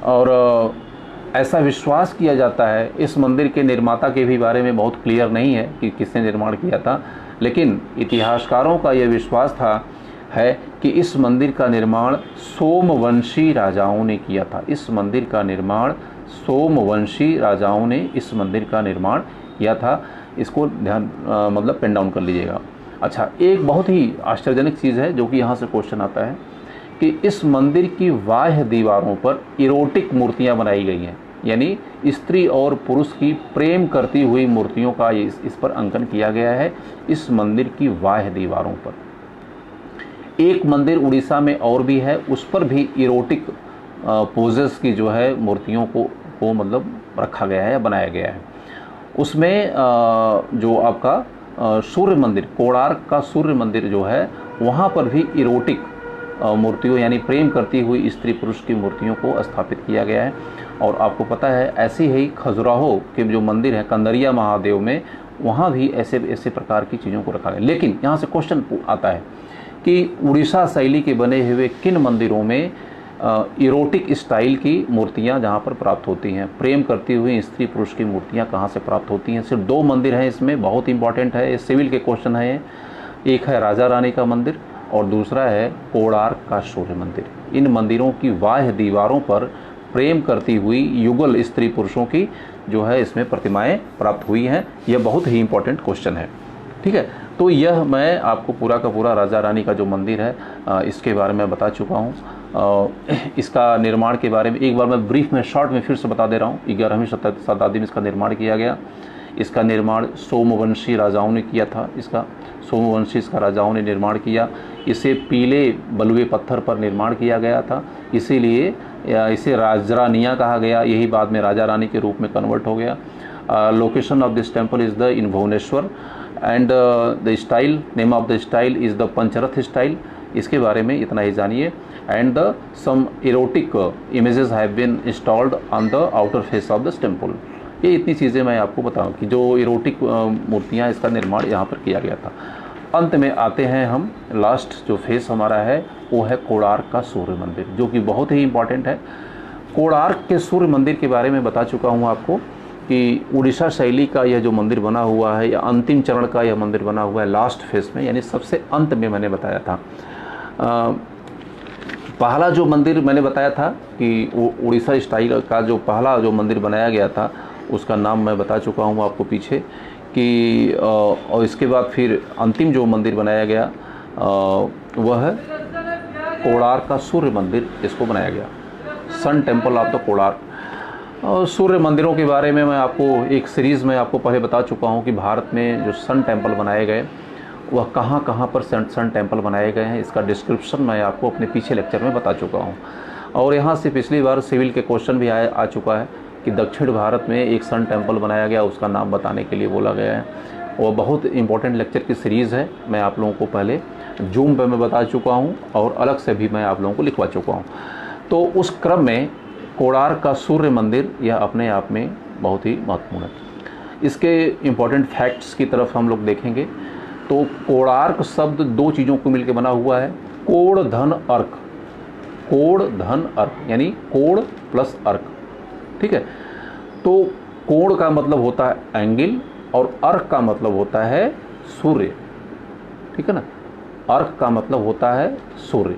और ऐसा विश्वास किया जाता है, इस मंदिर के निर्माता के भी बारे में बहुत क्लियर नहीं है कि किसने निर्माण किया था, लेकिन इतिहासकारों का यह विश्वास है कि इस मंदिर का निर्माण सोमवंशी राजाओं ने किया था। इस मंदिर का निर्माण सोमवंशी राजाओं ने इस मंदिर का निर्माण किया था। इसको ध्यान मतलब पेन डाउन कर लीजिएगा। अच्छा, एक बहुत ही आश्चर्यजनक चीज़ है जो कि यहाँ से क्वेश्चन आता है कि इस मंदिर की बाह्य दीवारों पर इरोटिक मूर्तियाँ बनाई गई हैं, यानी स्त्री और पुरुष की प्रेम करती हुई मूर्तियों का इस पर अंकन किया गया है इस मंदिर की बाह्य दीवारों पर। एक मंदिर उड़ीसा में और भी है, उस पर भी इरोटिक पोजेस की जो है मूर्तियों को मतलब रखा गया है या बनाया गया है। उसमें जो आपका सूर्य मंदिर, कोणार्क का सूर्य मंदिर जो है, वहाँ पर भी इरोटिक मूर्तियों यानी प्रेम करती हुई स्त्री पुरुष की मूर्तियों को स्थापित किया गया है। और आपको पता है ऐसी ही खजुराहो के जो मंदिर है कंदरिया महादेव में, वहाँ भी ऐसे प्रकार की चीज़ों को रखा गया। लेकिन यहाँ से क्वेश्चन आता है कि उड़ीसा शैली के बने हुए किन मंदिरों में इरोटिक स्टाइल की मूर्तियाँ जहाँ पर प्राप्त होती हैं, प्रेम करती हुई स्त्री पुरुष की मूर्तियाँ कहाँ से प्राप्त होती हैं? सिर्फ 2 मंदिर हैं इसमें, बहुत इंपॉर्टेंट है, सिविल के क्वेश्चन है। एक है राजा रानी का मंदिर और दूसरा है कोणार्क का सूर्य मंदिर। इन मंदिरों की बाह्य दीवारों पर प्रेम करती हुई युगल स्त्री पुरुषों की जो है इसमें प्रतिमाएं प्राप्त हुई हैं। यह बहुत ही इंपॉर्टेंट क्वेश्चन है। ठीक है, तो यह मैं आपको पूरा का पूरा राजा रानी का जो मंदिर है इसके बारे में बता चुका हूँ। इसका निर्माण के बारे में एक बार मैं ब्रीफ में शॉर्ट में फिर से बता दे रहा हूँ। 11वीं शताब्दी में इसका निर्माण किया गया। इसका निर्माण सोमवंशी राजाओं ने किया था। सोमवंशी इसका राजाओं ने निर्माण किया। इसे पीले बलुए पत्थर पर निर्माण किया गया था, इसीलिए इसे राजरानिया कहा गया। यही बाद में राजा रानी के रूप में कन्वर्ट हो गया। Location of this temple is the in Bhubaneswar and the style, name of the style is the Pancharatha style. इसके बारे में इतना ही जानिए। And the some erotic images have been installed on the outer face of this temple. ये इतनी चीज़ें मैं आपको बताऊं कि जो इरोटिक मूर्तियाँ, इसका निर्माण यहाँ पर किया गया था। अंत में आते हैं हम, लास्ट जो फेस हमारा है वो है कोणार्क का सूर्य मंदिर, जो कि बहुत ही इम्पॉर्टेंट है। कोणार्क के सूर्य मंदिर के बारे में बता चुका हूँ आपको कि उड़ीसा शैली का यह जो मंदिर बना हुआ है, या अंतिम चरण का यह मंदिर बना हुआ है लास्ट फेस में, यानी सबसे अंत में मैंने बताया था। पहला जो मंदिर मैंने बताया था कि उड़ीसा स्टाइल का जो पहला जो मंदिर बनाया गया था उसका नाम मैं बता चुका हूँ आपको पीछे कि और इसके बाद फिर अंतिम जो मंदिर बनाया गया वह है कोणार्क का सूर्य मंदिर, इसको बनाया गया sun temple of the Konark. और सूर्य मंदिरों के बारे में मैं आपको एक सीरीज़ में आपको पहले बता चुका हूँ कि भारत में जो सन टेम्पल बनाए गए वह कहाँ कहाँ पर सन टेम्पल बनाए गए हैं, इसका डिस्क्रिप्शन मैं आपको अपने पीछे लेक्चर में बता चुका हूँ। और यहाँ से पिछली बार सिविल के क्वेश्चन भी आ चुका है कि दक्षिण भारत में एक सन टेम्पल बनाया गया, उसका नाम बताने के लिए बोला गया है। वो बहुत इंपॉर्टेंट लेक्चर की सीरीज़ है। मैं आप लोगों को पहले जूम पे मैं बता चुका हूँ और अलग से भी मैं आप लोगों को लिखवा चुका हूँ। तो उस क्रम में कोणार्क का सूर्य मंदिर यह अपने आप में बहुत ही महत्वपूर्ण है। इसके इम्पॉर्टेंट फैक्ट्स की तरफ हम लोग देखेंगे तो कोणार्क शब्द 2 चीज़ों को मिलकर बना हुआ है, कोण धन अर्क। कोण धन अर्क यानी कोण प्लस अर्क। ठीक है, तो कोण का मतलब होता है एंगल और अर्क का मतलब होता है सूर्य। ठीक है ना, अर्क का मतलब होता है सूर्य।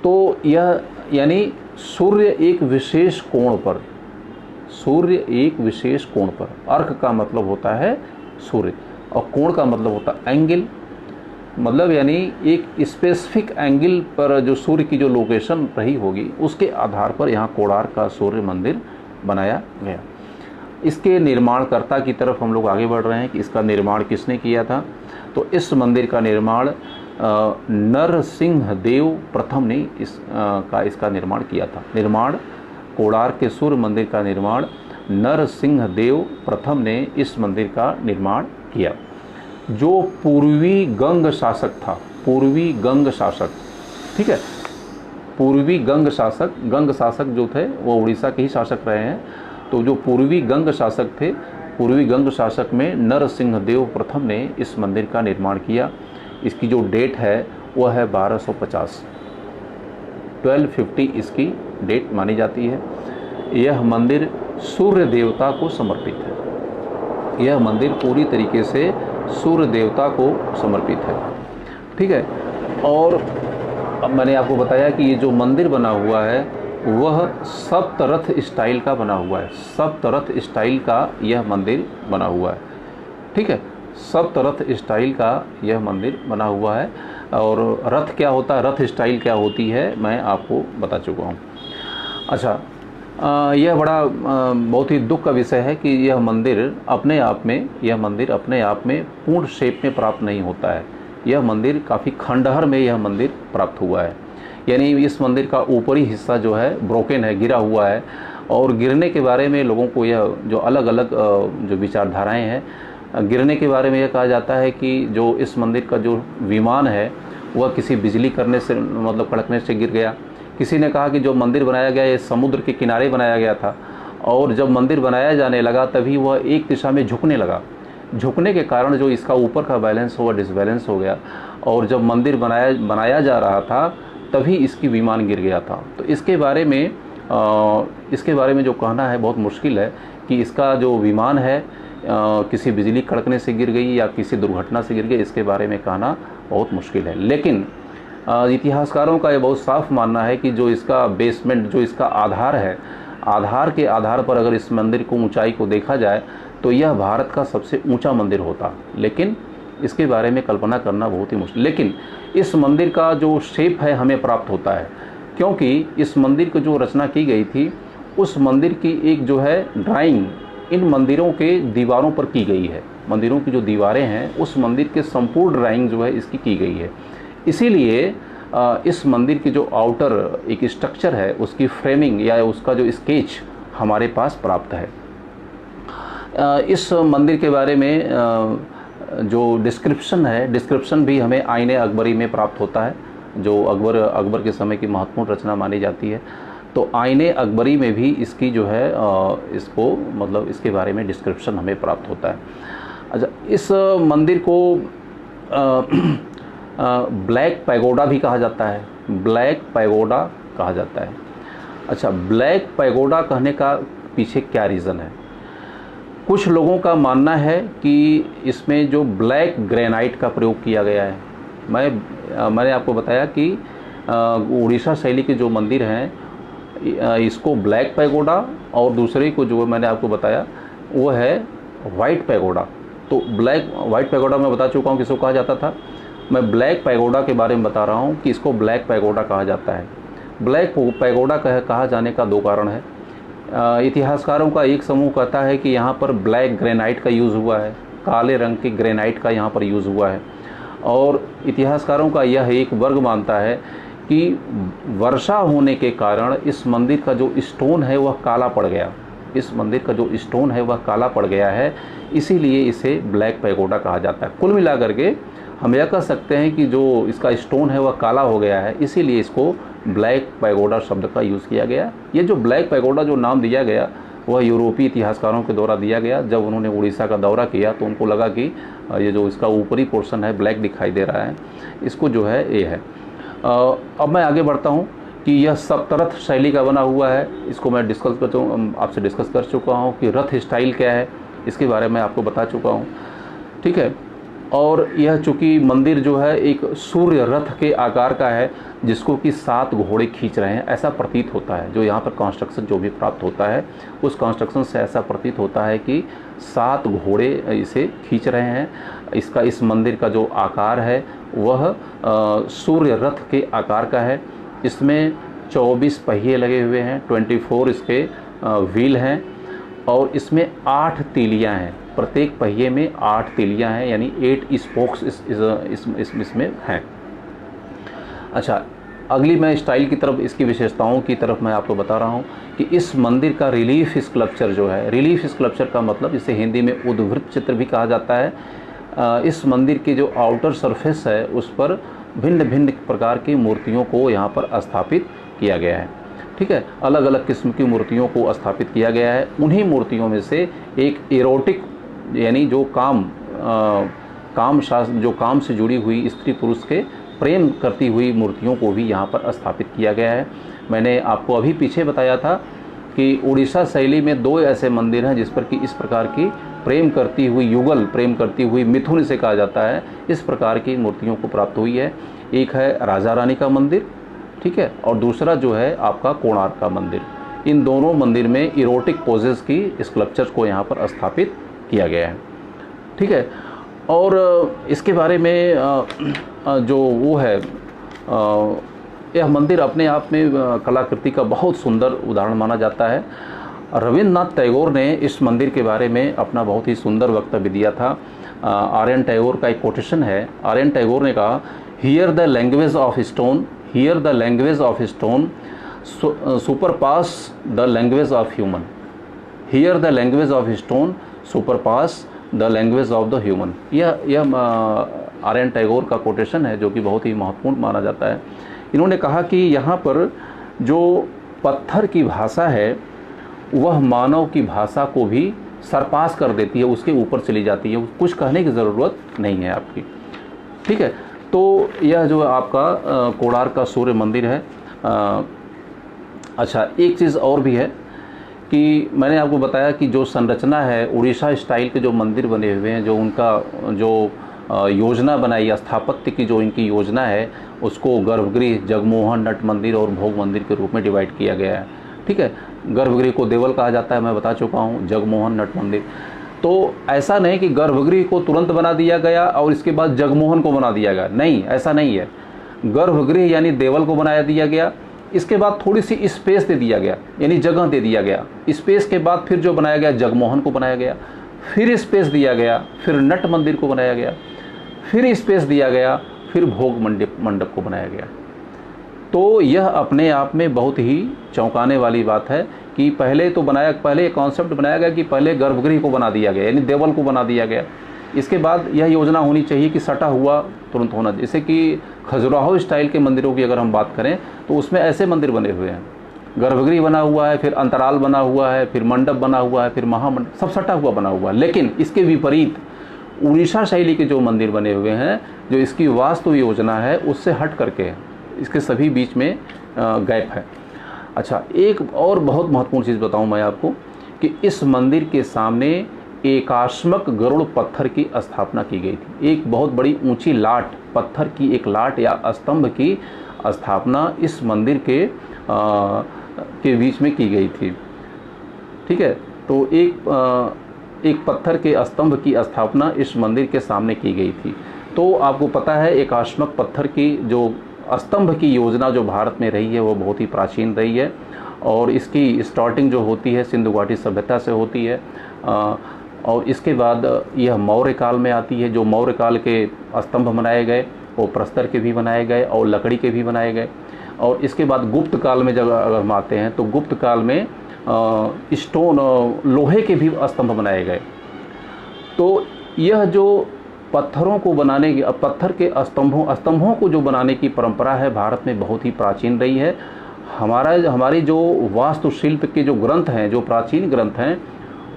तो यह यानी सूर्य एक विशेष कोण पर, सूर्य एक विशेष कोण पर, अर्क का मतलब होता है सूर्य और कोण का मतलब होता है एंगल, मतलब यानी एक स्पेसिफिक एंगल पर जो सूर्य की जो लोकेशन रही होगी उसके आधार पर यहाँ कोणार्क का सूर्य मंदिर बनाया गया। इसके निर्माणकर्ता की तरफ हम लोग आगे बढ़ रहे हैं कि इसका निर्माण किसने किया था। तो इस मंदिर का निर्माण नरसिंह देव प्रथम ने इसका निर्माण किया था। कोणार्क के सूर्य मंदिर का निर्माण नरसिंह देव प्रथम ने इस मंदिर का निर्माण किया। जो पूर्वी गंग शासक था, पूर्वी गंग शासक, ठीक है, पूर्वी गंग शासक जो थे वो उड़ीसा के ही शासक रहे हैं। तो जो पूर्वी गंग शासक थे, पूर्वी गंग शासक में नरसिंह देव प्रथम ने इस मंदिर का निर्माण किया। इसकी जो डेट है वह है 1250 इसकी डेट मानी जाती है। यह मंदिर सूर्य देवता को समर्पित है। यह मंदिर पूरी तरीके से सूर्य देवता को समर्पित है, ठीक है। और अब मैंने आपको बताया कि ये जो मंदिर बना हुआ है वह सप्तरथ स्टाइल का बना हुआ है। सप्तरथ स्टाइल का यह मंदिर बना हुआ है, ठीक है। सप्तरथ स्टाइल का यह मंदिर बना हुआ है। और रथ क्या होता है, रथ स्टाइल क्या होती है, मैं आपको बता चुका हूँ। अच्छा, यह बड़ा बहुत ही दुख का विषय है कि यह मंदिर अपने आप में पूर्ण शेप में प्राप्त नहीं होता है। यह मंदिर काफ़ी खंडहर में यह मंदिर प्राप्त हुआ है। यानी इस मंदिर का ऊपरी हिस्सा जो है ब्रोकन है, गिरा हुआ है। और गिरने के बारे में लोगों को यह जो अलग अलग जो विचारधाराएं हैं, गिरने के बारे में यह कहा जाता है कि जो इस मंदिर का जो विमान है वह किसी बिजली करने से मतलब कड़कने से गिर गया। किसी ने कहा कि जो मंदिर बनाया गया ये समुद्र के किनारे बनाया गया था और जब मंदिर बनाया जाने लगा तभी वह एक दिशा में झुकने लगा। झुकने के कारण जो इसका ऊपर का बैलेंस हुआ डिसबैलेंस हो गया और जब मंदिर बनाया जा रहा था तभी इसकी विमान गिर गया था। तो इसके बारे में जो कहना है बहुत मुश्किल है कि इसका जो विमान है किसी बिजली कड़कने से गिर गई या किसी दुर्घटना से गिर गई, इसके बारे में कहना बहुत मुश्किल है। लेकिन इतिहासकारों का ये बहुत साफ मानना है कि जो इसका बेसमेंट, जो इसका आधार है, आधार के आधार पर अगर इस मंदिर को ऊंचाई को देखा जाए तो यह भारत का सबसे ऊंचा मंदिर होता। लेकिन इसके बारे में कल्पना करना बहुत ही मुश्किल। लेकिन इस मंदिर का जो शेप है हमें प्राप्त होता है क्योंकि इस मंदिर की जो रचना की गई थी उस मंदिर की एक जो है ड्राइंग इन मंदिरों के दीवारों पर की गई है। मंदिरों की जो दीवारें हैं उस मंदिर के संपूर्ण ड्राइंग जो है इसकी की गई है। इसीलिए इस मंदिर की जो आउटर एक स्ट्रक्चर है उसकी फ्रेमिंग या उसका जो स्केच हमारे पास प्राप्त है। इस मंदिर के बारे में जो डिस्क्रिप्शन है, डिस्क्रिप्शन भी हमें आईने अकबरी में प्राप्त होता है, जो अकबर के समय की महत्वपूर्ण रचना मानी जाती है। तो आईने अकबरी में भी इसकी जो है इसको मतलब इसके बारे में डिस्क्रिप्शन हमें प्राप्त होता है। अच्छा, इस मंदिर को ब्लैक पैगोडा भी कहा जाता है, ब्लैक पैगोडा कहा जाता है। अच्छा, ब्लैक पैगोडा कहने का पीछे क्या रीज़न है? कुछ लोगों का मानना है कि इसमें जो ब्लैक ग्रेनाइट का प्रयोग किया गया है। मैंने आपको बताया कि उड़ीसा शैली के जो मंदिर हैं इसको ब्लैक पैगोडा और दूसरे को जो मैंने आपको बताया वो है वाइट पैगोडा। तो वाइट पैगोडा मैं बता चुका हूँ किसको कहा जाता था। मैं ब्लैक पैगोडा के बारे में बता रहा हूँ कि इसको ब्लैक पैगोडा कहा जाता है। ब्लैक पैगोडा कहा जाने का दो कारण है। इतिहासकारों का एक समूह कहता है कि यहाँ पर ब्लैक ग्रेनाइट का यूज़ हुआ है, काले रंग के ग्रेनाइट का यहाँ पर यूज़ हुआ है। और इतिहासकारों का यह एक वर्ग मानता है कि वर्षा होने के कारण इस मंदिर का जो स्टोन है वह काला पड़ गया। इस मंदिर का जो स्टोन है वह काला पड़ गया है, इसीलिए इसे ब्लैक पैगोडा कहा जाता है। कुल मिलाकर के हम यह कह सकते हैं कि जो इसका स्टोन है वह काला हो गया है, इसीलिए इसको ब्लैक पैगोडा शब्द का यूज़ किया गया। ये जो ब्लैक पैगोडा जो नाम दिया गया वह यूरोपीय इतिहासकारों के द्वारा दिया गया। जब उन्होंने उड़ीसा का दौरा किया तो उनको लगा कि ये जो इसका ऊपरी पोर्शन है ब्लैक दिखाई दे रहा है, इसको जो है ये है। अब मैं आगे बढ़ता हूँ कि यह सप्तरथ शैली का बना हुआ है। इसको मैं आपसे डिस्कस कर चुका हूँ कि रथ स्टाइल क्या है, इसके बारे में आपको बता चुका हूँ, ठीक है। और यह चूँकि मंदिर जो है एक सूर्य रथ के आकार का है जिसको कि 7 घोड़े खींच रहे हैं, ऐसा प्रतीत होता है। जो यहाँ पर कंस्ट्रक्शन जो भी प्राप्त होता है उस कंस्ट्रक्शन से ऐसा प्रतीत होता है कि 7 घोड़े इसे खींच रहे हैं। इस मंदिर का जो आकार है वह सूर्य रथ के आकार का है। इसमें 24 पहिए लगे हुए हैं, 24 इसके व्हील हैं और इसमें 8 तीलियाँ हैं। प्रत्येक पहिए में 8 तीलियां हैं, यानी 8 स्पोक्स इसमें हैं। अच्छा, अगली मैं स्टाइल की तरफ, इसकी विशेषताओं की तरफ मैं आपको बता रहा हूँ कि इस मंदिर का रिलीफ स्कल्पचर जो है, रिलीफ स्कल्पचर का मतलब इसे हिंदी में उद्वृत्त चित्र भी कहा जाता है। इस मंदिर की जो आउटर सरफेस है उस पर भिन्न भिन्न प्रकार की मूर्तियों को यहाँ पर स्थापित किया गया है। ठीक है, अलग अलग किस्म की मूर्तियों को स्थापित किया गया है। उन्हीं मूर्तियों में से एक एरोटिक, यानी जो काम से जुड़ी हुई स्त्री पुरुष के प्रेम करती हुई मूर्तियों को भी यहाँ पर स्थापित किया गया है। मैंने आपको अभी पीछे बताया था कि उड़ीसा शैली में 2 ऐसे मंदिर हैं जिस पर कि इस प्रकार की प्रेम करती हुई युगल, प्रेम करती हुई मिथुन से कहा जाता है, इस प्रकार की मूर्तियों को प्राप्त हुई है। एक है राजा रानी का मंदिर, ठीक है, और दूसरा जो है आपका कोणार्क का मंदिर। इन दोनों मंदिर में इरोटिक पोजेस की स्कल्पचर्स को यहाँ पर स्थापित किया गया है। ठीक है, और इसके बारे में जो वो है, यह मंदिर अपने आप में कलाकृति का बहुत सुंदर उदाहरण माना जाता है। रविंद्रनाथ टैगोर ने इस मंदिर के बारे में अपना बहुत ही सुंदर वक्तव्य दिया था। आर्यन टैगोर का एक कोटेशन है। आर्यन टैगोर ने कहा, hear the language of stone, hear the language of stone surpass the language of human, hear the language of stone surpass the language of the human. यह आर्यन टैगोर का कोटेशन है जो कि बहुत ही महत्वपूर्ण माना जाता है। इन्होंने कहा कि यहाँ पर जो पत्थर की भाषा है वह मानव की भाषा को भी सरपास कर देती है, उसके ऊपर चली जाती है, कुछ कहने की ज़रूरत नहीं है आपकी। ठीक है, तो यह जो आपका कोणार्क का सूर्य मंदिर है। अच्छा, एक चीज़ और भी है कि मैंने आपको बताया कि जो संरचना है, उड़ीसा स्टाइल के जो मंदिर बने हुए हैं, जो उनका जो योजना बनाई, स्थापत्य की जो इनकी योजना है, उसको गर्भगृह, जगमोहन, नट मंदिर और भोग मंदिर के रूप में डिवाइड किया गया है। ठीक है, गर्भगृह को देवल कहा जाता है, मैं बता चुका हूँ, जगमोहन, नट मंदिर। तो ऐसा नहीं कि गर्भगृह को तुरंत बना दिया गया और इसके बाद जगमोहन को बना दिया गया, नहीं, ऐसा नहीं है। गर्भगृह यानी देवल को बनाया दिया गया, इसके बाद थोड़ी सी स्पेस दे दिया गया, यानी जगह दे दिया गया। स्पेस के बाद फिर जो बनाया गया जगमोहन को बनाया गया, फिर स्पेस दिया गया, फिर नट मंदिर को बनाया गया, फिर स्पेस दिया गया, फिर भोग मंडप को बनाया गया। तो यह अपने आप में बहुत ही चौंकाने वाली बात है कि पहले एक कॉन्सेप्ट बनाया गया कि पहले गर्भगृह को बना दिया गया, यानी देवल को बना दिया गया। इसके बाद यह योजना होनी चाहिए कि सटा हुआ तुरंत होना, जैसे कि खजुराहो स्टाइल के मंदिरों की अगर हम बात करें तो उसमें ऐसे मंदिर बने हुए हैं, गर्भगृह बना हुआ है, फिर अंतराल बना हुआ है, फिर मंडप बना हुआ है, फिर महामंडप, सब सटा हुआ बना हुआ है। लेकिन इसके विपरीत उड़ीसा शैली के जो मंदिर बने हुए हैं, जो इसकी वास्तु योजना है उससे हट करके इसके सभी बीच में गैप है। अच्छा, एक और बहुत महत्वपूर्ण चीज़ बताऊं मैं आपको कि इस मंदिर के सामने एकाश्मक गरुड़ पत्थर की स्थापना की गई थी। एक बहुत बड़ी ऊंची लाट, पत्थर की एक लाट या स्तंभ की स्थापना इस मंदिर के बीच में की गई थी। ठीक है, तो एक पत्थर के स्तंभ की स्थापना इस मंदिर के सामने की गई थी। तो आपको पता है एकाश्मक पत्थर की जो स्तंभ की योजना जो भारत में रही है वो बहुत ही प्राचीन रही है, और इसकी स्टार्टिंग जो होती है सिंधु घाटी सभ्यता से होती है, और इसके बाद यह मौर्य काल में आती है। जो मौर्य काल के स्तंभ बनाए गए वो प्रस्तर के भी बनाए गए और लकड़ी के भी बनाए गए। और इसके बाद गुप्त काल में जब अगर हम आते हैं तो गुप्त काल में स्टोन, लोहे के भी स्तंभ बनाए गए। तो यह जो पत्थरों को बनाने की, पत्थर के स्तंभों को जो बनाने की परंपरा है भारत में बहुत ही प्राचीन रही है। हमारी जो वास्तुशिल्प के जो ग्रंथ हैं, जो प्राचीन ग्रंथ हैं,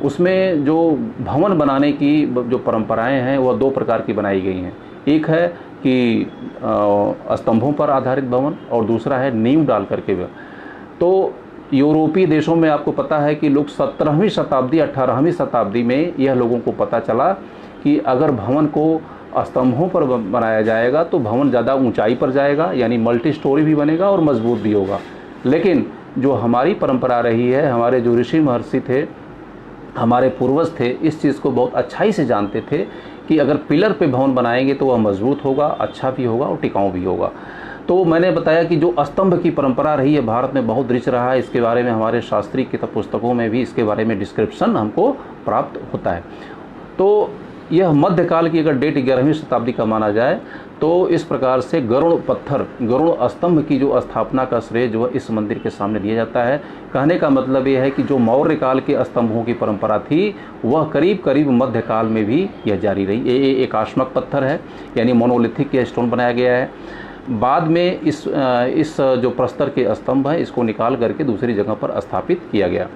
उसमें जो भवन बनाने की जो परंपराएं हैं वह 2 प्रकार की बनाई गई हैं। एक है कि स्तंभों पर आधारित भवन और दूसरा है नींव डाल करके। तो यूरोपीय देशों में आपको पता है कि लोग 17वीं शताब्दी 18वीं शताब्दी में यह लोगों को पता चला कि अगर भवन को स्तंभों पर बनाया जाएगा तो भवन ज़्यादा ऊंचाई पर जाएगा, यानी मल्टी स्टोरी भी बनेगा और मजबूत भी होगा। लेकिन जो हमारी परंपरा रही है, हमारे जो ऋषि महर्षि थे, हमारे पूर्वज थे, इस चीज़ को बहुत अच्छाई से जानते थे कि अगर पिलर पे भवन बनाएंगे तो वह मजबूत होगा, अच्छा भी होगा और टिकाऊ भी होगा। तो मैंने बताया कि जो स्तंभ की परंपरा रही है भारत में बहुत रिच रहा है। इसके बारे में हमारे शास्त्रीय किताब पुस्तकों में भी इसके बारे में डिस्क्रिप्शन हमको प्राप्त होता है। तो यह मध्यकाल की अगर डेट 11वीं शताब्दी का माना जाए तो इस प्रकार से गरुड़ पत्थर, गरुड़ स्तंभ की जो स्थापना का श्रेय जो है इस मंदिर के सामने दिया जाता है। कहने का मतलब यह है कि जो मौर्य काल के स्तंभों की परंपरा थी वह करीब करीब मध्यकाल में भी यह जारी रही। ये एकाश्मक पत्थर है, यानी मोनोलिथिक के स्टोन बनाया गया है। बाद में इस जो प्रस्तर के स्तंभ है इसको निकाल करके दूसरी जगह पर स्थापित किया गया।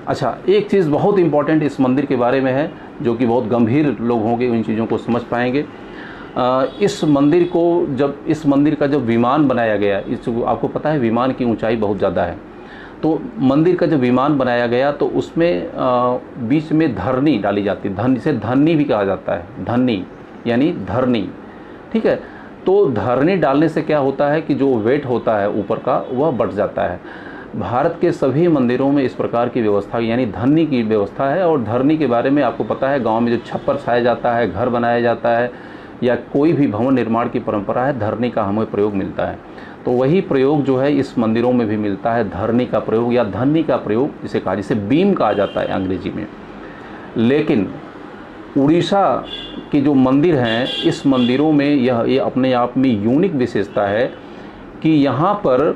अच्छा, एक चीज़ बहुत इंपॉर्टेंट इस मंदिर के बारे में है जो कि बहुत गंभीर लोग होंगे उन चीज़ों को समझ पाएंगे। इस मंदिर का जब विमान बनाया गया, आपको पता है विमान की ऊंचाई बहुत ज़्यादा है, तो मंदिर का जब विमान बनाया गया तो उसमें बीच में धरनी डाली जाती है, जिसे धरनी भी कहा जाता है, धरनी यानी धरनी, ठीक है। तो धरनी डालने से क्या होता है कि जो वेट होता है ऊपर का वह बढ़ जाता है। भारत के सभी मंदिरों में इस प्रकार की व्यवस्था यानी धरनी की व्यवस्था है। और धरनी के बारे में आपको पता है, गांव में जो छप्पर छाया जाता है, घर बनाया जाता है या कोई भी भवन निर्माण की परंपरा है, धरनी का हमें प्रयोग मिलता है। तो वही प्रयोग जो है इस मंदिरों में भी मिलता है, धरनी का प्रयोग या धरनी का प्रयोग जिसे कहा, जिसे बीम कहा जाता है अंग्रेजी में। लेकिन उड़ीसा के जो मंदिर हैं, इस मंदिरों में ये अपने आप में यूनिक विशेषता है कि यहाँ पर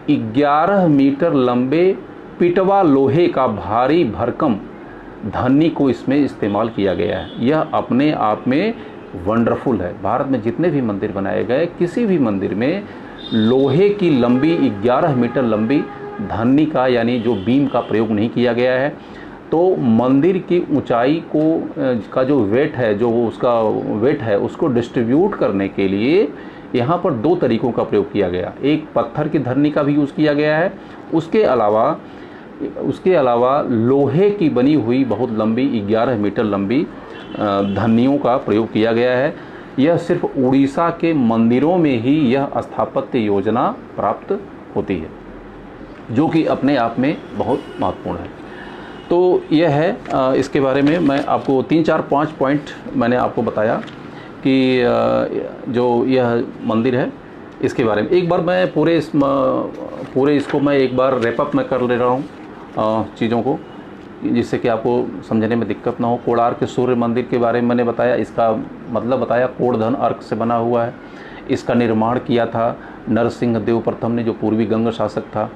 11 मीटर लंबे पिटवा लोहे का भारी भरकम धरनी को इसमें इस्तेमाल किया गया है। यह अपने आप में वंडरफुल है। भारत में जितने भी मंदिर बनाए गए, किसी भी मंदिर में लोहे की लंबी 11 मीटर लंबी धरनी का यानी जो बीम का प्रयोग नहीं किया गया है। तो मंदिर की ऊंचाई का जो वेट है, जो उसका वेट है, उसको डिस्ट्रीब्यूट करने के लिए यहाँ पर 2 तरीकों का प्रयोग किया गया। एक पत्थर की धरनी का भी यूज़ किया गया है, उसके अलावा लोहे की बनी हुई बहुत लंबी 11 मीटर लंबी धरनियों का प्रयोग किया गया है। यह सिर्फ उड़ीसा के मंदिरों में ही यह स्थापत्य योजना प्राप्त होती है, जो कि अपने आप में बहुत महत्वपूर्ण है। तो यह है इसके बारे में मैं आपको 3-4-5 पॉइंट मैंने आपको बताया कि जो यह मंदिर है इसके बारे में। एक बार मैं पूरे इसको मैं एक बार रैपअप में कर ले रहा हूँ चीज़ों को, जिससे कि आपको समझने में दिक्कत ना हो। कोणार्क सूर्य मंदिर के बारे में मैंने बताया, इसका मतलब बताया, कोणधन अर्क से बना हुआ है। इसका निर्माण किया था नरसिंह देव प्रथम ने, जो पूर्वी गंग शासक था।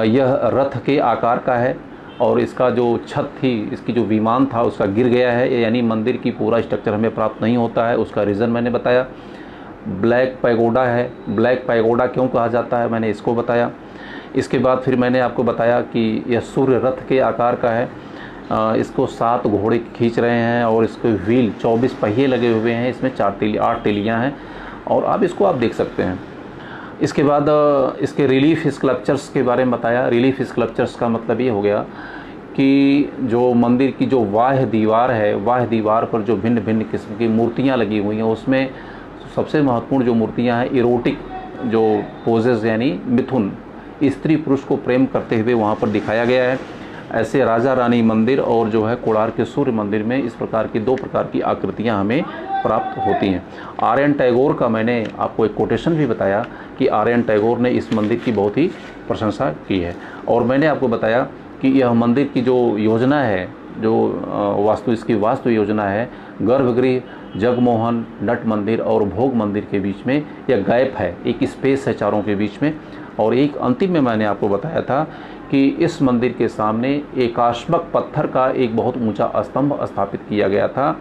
यह रथ के आकार का है और इसका जो छत थी, इसकी जो विमान था उसका गिर गया है, यानी मंदिर की पूरा स्ट्रक्चर हमें प्राप्त नहीं होता है। उसका रीज़न मैंने बताया। ब्लैक पैगोडा है, ब्लैक पैगोडा क्यों कहा जाता है मैंने इसको बताया। इसके बाद फिर मैंने आपको बताया कि यह सूर्य रथ के आकार का है। इसको 7 घोड़े खींच रहे हैं और इसके व्हील 24 पहिए लगे हुए हैं। इसमें 8 तीलियाँ हैं और अब इसको आप देख सकते हैं। इसके बाद इसके रिलीफ स्कल्पचर्स के बारे में बताया। रिलीफ स्कल्पचर्स का मतलब ये हो गया कि जो मंदिर की जो बाह्य दीवार है, बाह्य दीवार पर जो भिन्न भिन्न किस्म की मूर्तियाँ लगी हुई हैं, उसमें सबसे महत्वपूर्ण जो मूर्तियाँ हैं, इरोटिक जो पोजेज यानी मिथुन, स्त्री पुरुष को प्रेम करते हुए वहाँ पर दिखाया गया है। ऐसे राजा रानी मंदिर और जो है कोणार्क सूर्य मंदिर में इस प्रकार की 2 प्रकार की आकृतियाँ हमें प्राप्त होती हैं। आर्यन टैगोर का मैंने आपको एक कोटेशन भी बताया कि आर्यन टैगोर ने इस मंदिर की बहुत ही प्रशंसा की है। और मैंने आपको बताया कि यह मंदिर की जो योजना है, जो इसकी वास्तु योजना है, गर्भगृह, जगमोहन, नट मंदिर और भोग मंदिर के बीच में यह गैप है, एक स्पेस है चारों के बीच में। और एक अंतिम में मैंने आपको बताया था कि इस मंदिर के सामने एकाश्मक पत्थर का एक बहुत ऊंचा स्तंभ स्थापित किया गया था।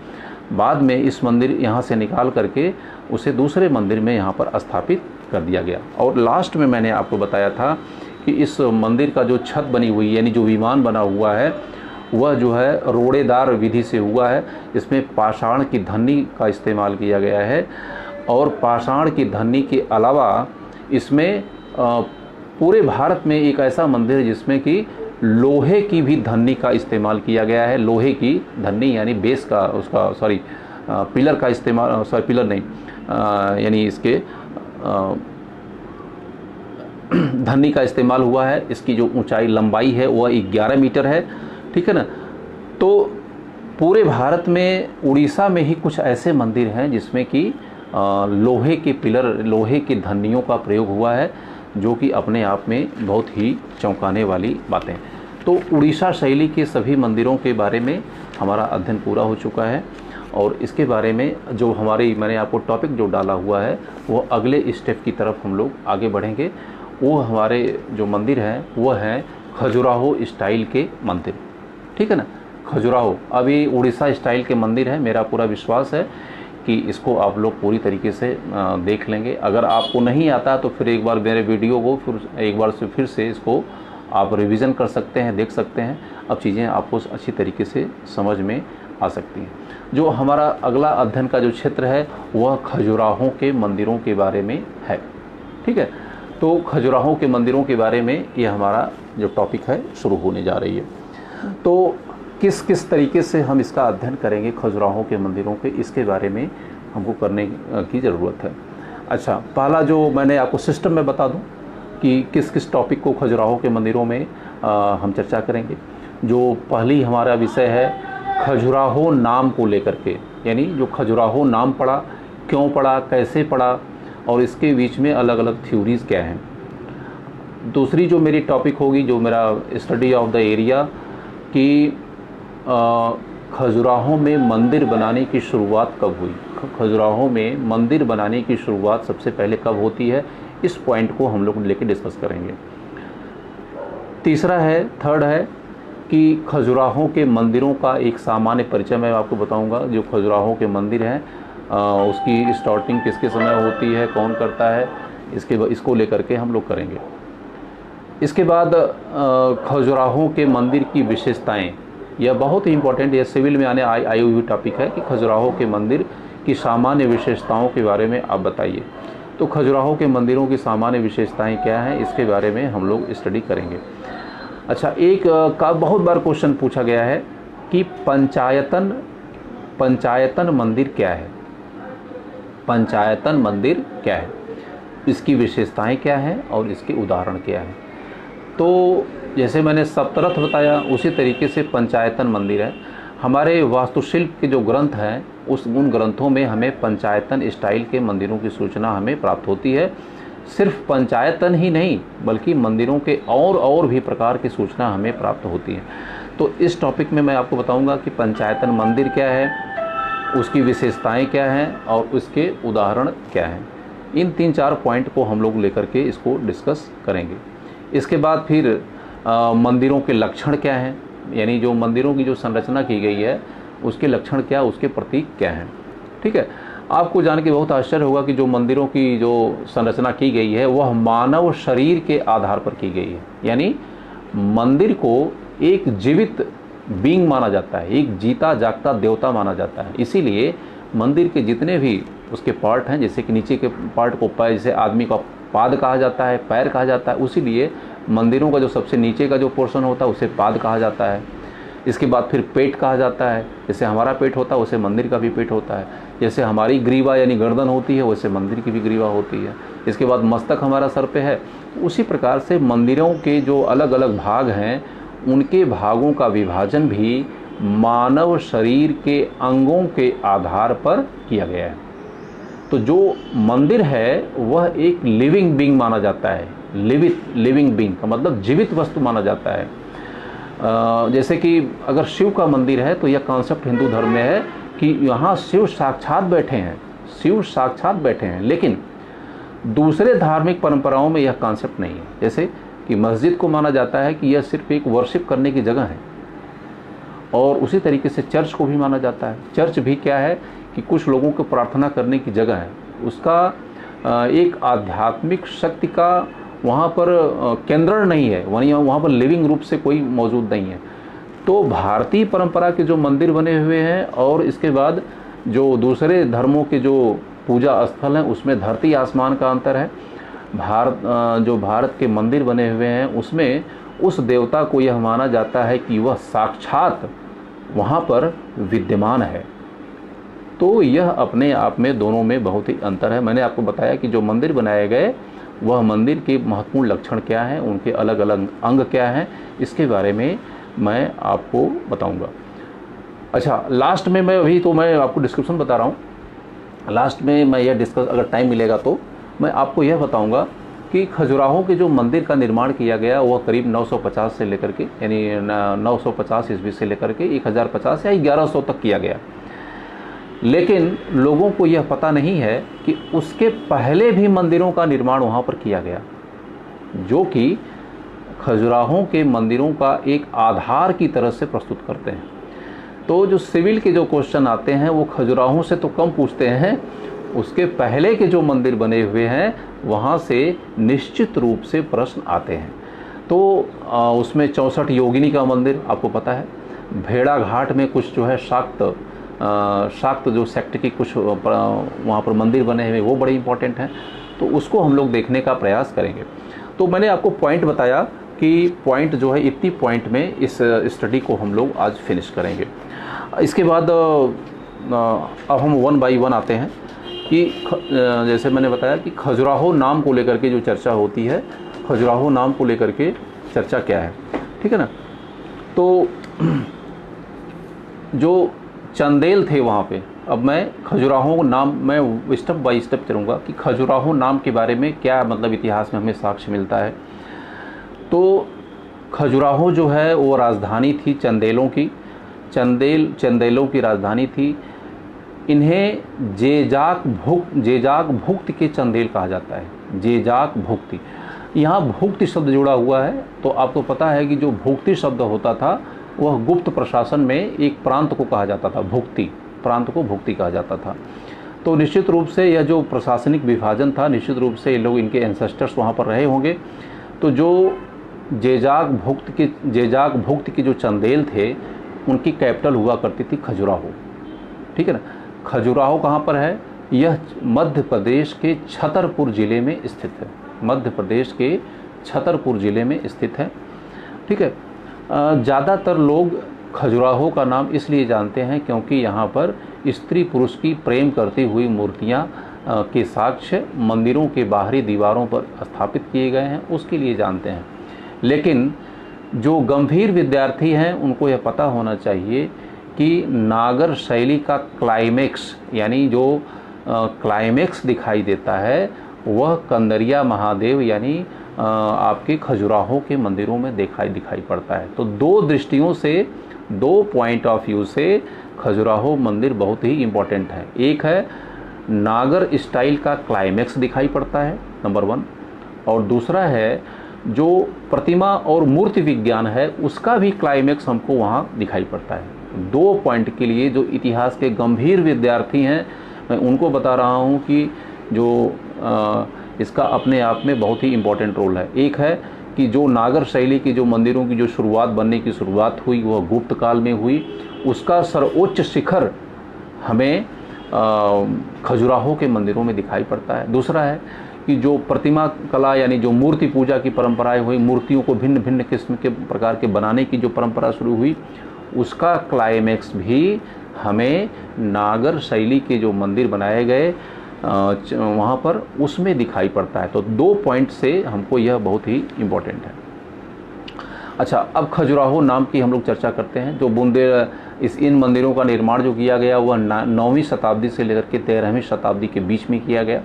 बाद में इस मंदिर यहाँ से निकाल करके उसे दूसरे मंदिर में यहाँ पर स्थापित कर दिया गया। और लास्ट में मैंने आपको बताया था कि इस मंदिर का जो छत बनी हुई यानी जो विमान बना हुआ है वह जो है रोड़ेदार विधि से हुआ है। इसमें पाषाण की धरनी का इस्तेमाल किया गया है और पाषाण की धरनी के अलावा इसमें पूरे भारत में एक ऐसा मंदिर है जिसमें कि लोहे की भी धरनी का इस्तेमाल किया गया है। लोहे की धरनी यानी बेस का पिलर का इस्तेमाल, पिलर नहीं यानी इसके धरनी का इस्तेमाल हुआ है। इसकी जो ऊंचाई लंबाई है वह 11 मीटर है, ठीक है ना। तो पूरे भारत में उड़ीसा में ही कुछ ऐसे मंदिर हैं जिसमें कि लोहे के पिलर, लोहे की धरनियों का प्रयोग हुआ है, जो कि अपने आप में बहुत ही चौंकाने वाली बातें। तो उड़ीसा शैली के सभी मंदिरों के बारे में हमारा अध्ययन पूरा हो चुका है और इसके बारे में जो मैंने आपको टॉपिक जो डाला हुआ है वो अगले स्टेप की तरफ हम लोग आगे बढ़ेंगे। वो हमारे जो मंदिर हैं वो हैं खजुराहो स्टाइल के मंदिर, ठीक है ना। खजुराहो अभी उड़ीसा स्टाइल के मंदिर हैं। मेरा पूरा विश्वास है कि इसको आप लोग पूरी तरीके से देख लेंगे। अगर आपको नहीं आता तो फिर एक बार मेरे वीडियो को फिर से इसको आप रिवीजन कर सकते हैं, देख सकते हैं। अब चीज़ें आपको अच्छी तरीके से समझ में आ सकती हैं। जो हमारा अगला अध्ययन का जो क्षेत्र है वह खजुराहो के मंदिरों के बारे में है, ठीक है। तो खजुराहो के मंदिरों के बारे में ये हमारा जो टॉपिक है शुरू होने जा रही है। तो किस किस तरीके से हम इसका अध्ययन करेंगे खजुराहो के मंदिरों के, इसके बारे में हमको करने की ज़रूरत है। अच्छा, पहला जो मैंने आपको सिस्टम में बता दूं कि किस किस टॉपिक को खजुराहो के मंदिरों में हम चर्चा करेंगे। जो पहली हमारा विषय है खजुराहो नाम को लेकर के, यानी जो खजुराहो नाम पड़ा, क्यों पड़ा, कैसे पड़ा और इसके बीच में अलग अलग थ्योरीज़ क्या हैं। दूसरी जो मेरी टॉपिक होगी, जो मेरा स्टडी ऑफ द एरिया, कि खजुराहो में मंदिर बनाने की शुरुआत कब हुई, खजुराहो में मंदिर बनाने की शुरुआत सबसे पहले कब होती है, इस पॉइंट को हम लोग लेके डिस्कस करेंगे। थर्ड है कि खजुराहो के मंदिरों का एक सामान्य परिचय मैं आपको बताऊंगा। जो खजुराहो के मंदिर हैं उसकी स्टार्टिंग किसके समय होती है, कौन करता है, इसको लेकर के हम लोग करेंगे। इसके बाद खजुराहो के मंदिर की विशेषताएं, यह बहुत ही इम्पोर्टेंट, यह सिविल में आई हुई टॉपिक है कि खजुराहो के मंदिर की सामान्य विशेषताओं के बारे में आप बताइए। तो खजुराहो के मंदिरों की सामान्य विशेषताएं क्या हैं, इसके बारे में हम लोग स्टडी करेंगे। अच्छा, एक का बहुत बार क्वेश्चन पूछा गया है कि पंचायतन मंदिर क्या है, पंचायतन मंदिर क्या है, इसकी विशेषताएं क्या हैं और इसके उदाहरण क्या हैं। तो जैसे मैंने सप्तरथ बताया उसी तरीके से पंचायतन मंदिर है। हमारे वास्तुशिल्प के जो ग्रंथ हैं उन ग्रंथों में हमें पंचायतन स्टाइल के मंदिरों की सूचना हमें प्राप्त होती है। सिर्फ पंचायतन ही नहीं बल्कि मंदिरों के और भी प्रकार की सूचना हमें प्राप्त होती है। तो इस टॉपिक में मैं आपको बताऊंगा कि पंचायतन मंदिर क्या है, उसकी विशेषताएं क्या हैं और उसके उदाहरण क्या हैं। इन 3-4 पॉइंट को हम लोग लेकर के इसको डिस्कस करेंगे। इसके बाद फिर मंदिरों के लक्षण क्या हैं, यानी जो मंदिरों की जो संरचना की गई है उसके लक्षण क्या, उसके प्रतीक क्या हैं, ठीक है। आपको जान के बहुत आश्चर्य होगा कि जो मंदिरों की जो संरचना की गई है वह मानव शरीर के आधार पर की गई है। यानी मंदिर को एक जीवित बीइंग माना जाता है, एक जीता जागता देवता माना जाता है। इसीलिए मंदिर के जितने भी उसके पार्ट हैं, जैसे कि नीचे के पार्ट को पैर, जैसे आदमी का पाद कहा जाता है, पैर कहा जाता है, उसीलिए मंदिरों का जो सबसे नीचे का जो पोर्शन होता है उसे पाद कहा जाता है। इसके बाद फिर पेट कहा जाता है, जैसे हमारा पेट होता है वैसे मंदिर का भी पेट होता है। जैसे हमारी ग्रीवा यानी गर्दन होती है वैसे मंदिर की भी ग्रीवा होती है। इसके बाद मस्तक हमारा सर पे है। उसी प्रकार से मंदिरों के जो अलग अलग भाग हैं उनके भागों का विभाजन भी मानव शरीर के अंगों के आधार पर किया गया है। तो जो मंदिर है वह एक लिविंग बीइंग माना जाता है। लिविंग बीइंग का मतलब जीवित वस्तु माना जाता है। जैसे कि अगर शिव का मंदिर है तो यह कॉन्सेप्ट हिंदू धर्म में है कि यहाँ शिव साक्षात बैठे हैं, शिव साक्षात बैठे हैं। लेकिन दूसरे धार्मिक परंपराओं में यह कॉन्सेप्ट नहीं है। जैसे कि मस्जिद को माना जाता है कि यह सिर्फ एक वर्शिप करने की जगह है, और उसी तरीके से चर्च को भी माना जाता है। चर्च भी क्या है कि कुछ लोगों को प्रार्थना करने की जगह है, उसका एक आध्यात्मिक शक्ति का वहाँ पर केंद्रण नहीं है, वहाँ पर लिविंग रूप से कोई मौजूद नहीं है। तो भारतीय परंपरा के जो मंदिर बने हुए हैं और इसके बाद जो दूसरे धर्मों के जो पूजा स्थल हैं उसमें धरती आसमान का अंतर है। जो भारत के मंदिर बने हुए हैं उसमें उस देवता को यह माना जाता है कि वह साक्षात वहाँ पर विद्यमान है। तो यह अपने आप में दोनों में बहुत ही अंतर है। मैंने आपको बताया कि जो मंदिर बनाए गए वह मंदिर के महत्वपूर्ण लक्षण क्या हैं, उनके अलग अलग अंग क्या हैं, इसके बारे में मैं आपको बताऊंगा। अच्छा, लास्ट में मैं आपको डिस्क्रिप्शन बता रहा हूँ। लास्ट में मैं यह डिस्कस, अगर टाइम मिलेगा तो मैं आपको यह बताऊंगा कि खजुराहो के जो मंदिर का निर्माण किया गया वह करीब 950 से लेकर के, यानी 950 ईस्वी से लेकर के 1050 या 1100 तक किया गया। लेकिन लोगों को यह पता नहीं है कि उसके पहले भी मंदिरों का निर्माण वहाँ पर किया गया, जो कि खजुराहो के मंदिरों का एक आधार की तरह से प्रस्तुत करते हैं। तो जो सिविल के जो क्वेश्चन आते हैं वो खजुराहो से तो कम पूछते हैं, उसके पहले के जो मंदिर बने हुए हैं वहाँ से निश्चित रूप से प्रश्न आते हैं। तो उसमें 64 योगिनी का मंदिर आपको पता है, भेड़ा घाट में कुछ जो है शाक्त जो सेक्ट की कुछ वहाँ पर मंदिर बने हुए वो बड़े इंपॉर्टेंट हैं, तो उसको हम लोग देखने का प्रयास करेंगे। तो मैंने आपको पॉइंट बताया कि पॉइंट जो है इतनी पॉइंट में इस स्टडी को हम लोग आज फिनिश करेंगे। इसके बाद अब हम 1 बाय 1 आते हैं कि जैसे मैंने बताया कि खजुराहो नाम को लेकर के जो चर्चा होती है, खजुराहो नाम को लेकर के चर्चा क्या है, ठीक है ना। तो जो चंदेल थे वहाँ पे, अब मैं खजुराहो नाम मैं स्टेप बाय स्टेप चलूँगा कि खजुराहो नाम के बारे में क्या मतलब इतिहास में हमें साक्ष्य मिलता है। तो खजुराहो जो है वो राजधानी थी चंदेलों की, चंदेलों की राजधानी थी। इन्हें जेजाक भुक्त के चंदेल कहा जाता है, जेजाक भुक्ति। यहाँ भुक्ति शब्द जुड़ा हुआ है, तो आपको पता है कि जो भुक्ति शब्द होता था वह गुप्त प्रशासन में एक प्रांत को कहा जाता था, भुक्ति प्रांत को भुक्ति कहा जाता था। तो निश्चित रूप से यह जो प्रशासनिक विभाजन था, निश्चित रूप से ये लोग इनके एंसेस्टर्स वहाँ पर रहे होंगे। तो जो जेजाक भुक्त के जो चंदेल थे उनकी कैपिटल हुआ करती थी खजुराहो, ठीक है ना। खजुराहो कहाँ पर है? यह मध्य प्रदेश के छतरपुर ज़िले में स्थित है, मध्य प्रदेश के छतरपुर ज़िले में स्थित है, ठीक है। ज़्यादातर लोग खजुराहो का नाम इसलिए जानते हैं क्योंकि यहाँ पर स्त्री पुरुष की प्रेम करती हुई मूर्तियाँ के साक्ष्य मंदिरों के बाहरी दीवारों पर स्थापित किए गए हैं, उसके लिए जानते हैं। लेकिन जो गंभीर विद्यार्थी हैं उनको यह पता होना चाहिए कि नागर शैली का क्लाइमेक्स, यानी जो क्लाइमेक्स दिखाई देता है वह कंदरिया महादेव यानी आपके खजुराहो के मंदिरों में दिखाई पड़ता है। तो दो दृष्टियों से, दो पॉइंट ऑफ व्यू से खजुराहो मंदिर बहुत ही इम्पोर्टेंट है। एक है नागर स्टाइल का क्लाइमेक्स दिखाई पड़ता है, नंबर 1, और दूसरा है जो प्रतिमा और मूर्ति विज्ञान है उसका भी क्लाइमेक्स हमको वहाँ दिखाई पड़ता है। 2 पॉइंट के लिए जो इतिहास के गंभीर विद्यार्थी हैं मैं उनको बता रहा हूँ कि जो इसका अपने आप में बहुत ही इम्पोर्टेंट रोल है। एक है कि जो नागर शैली की जो मंदिरों की जो शुरुआत बनने की शुरुआत हुई वह गुप्त काल में हुई, उसका सर्वोच्च शिखर हमें खजुराहो के मंदिरों में दिखाई पड़ता है। दूसरा है कि जो प्रतिमा कला यानी जो मूर्ति पूजा की परंपराएं हुई, मूर्तियों को भिन्न भिन्न किस्म के प्रकार के बनाने की जो परंपरा शुरू हुई, उसका क्लाइमेक्स भी हमें नागर शैली के जो मंदिर बनाए गए वहाँ पर उसमें दिखाई पड़ता है। तो 2 पॉइंट से हमको यह बहुत ही इम्पोर्टेंट है। अच्छा, अब खजुराहो नाम की हम लोग चर्चा करते हैं। जो इन मंदिरों का निर्माण जो किया गया वह 9वीं शताब्दी से लेकर के 13वीं शताब्दी के बीच में किया गया।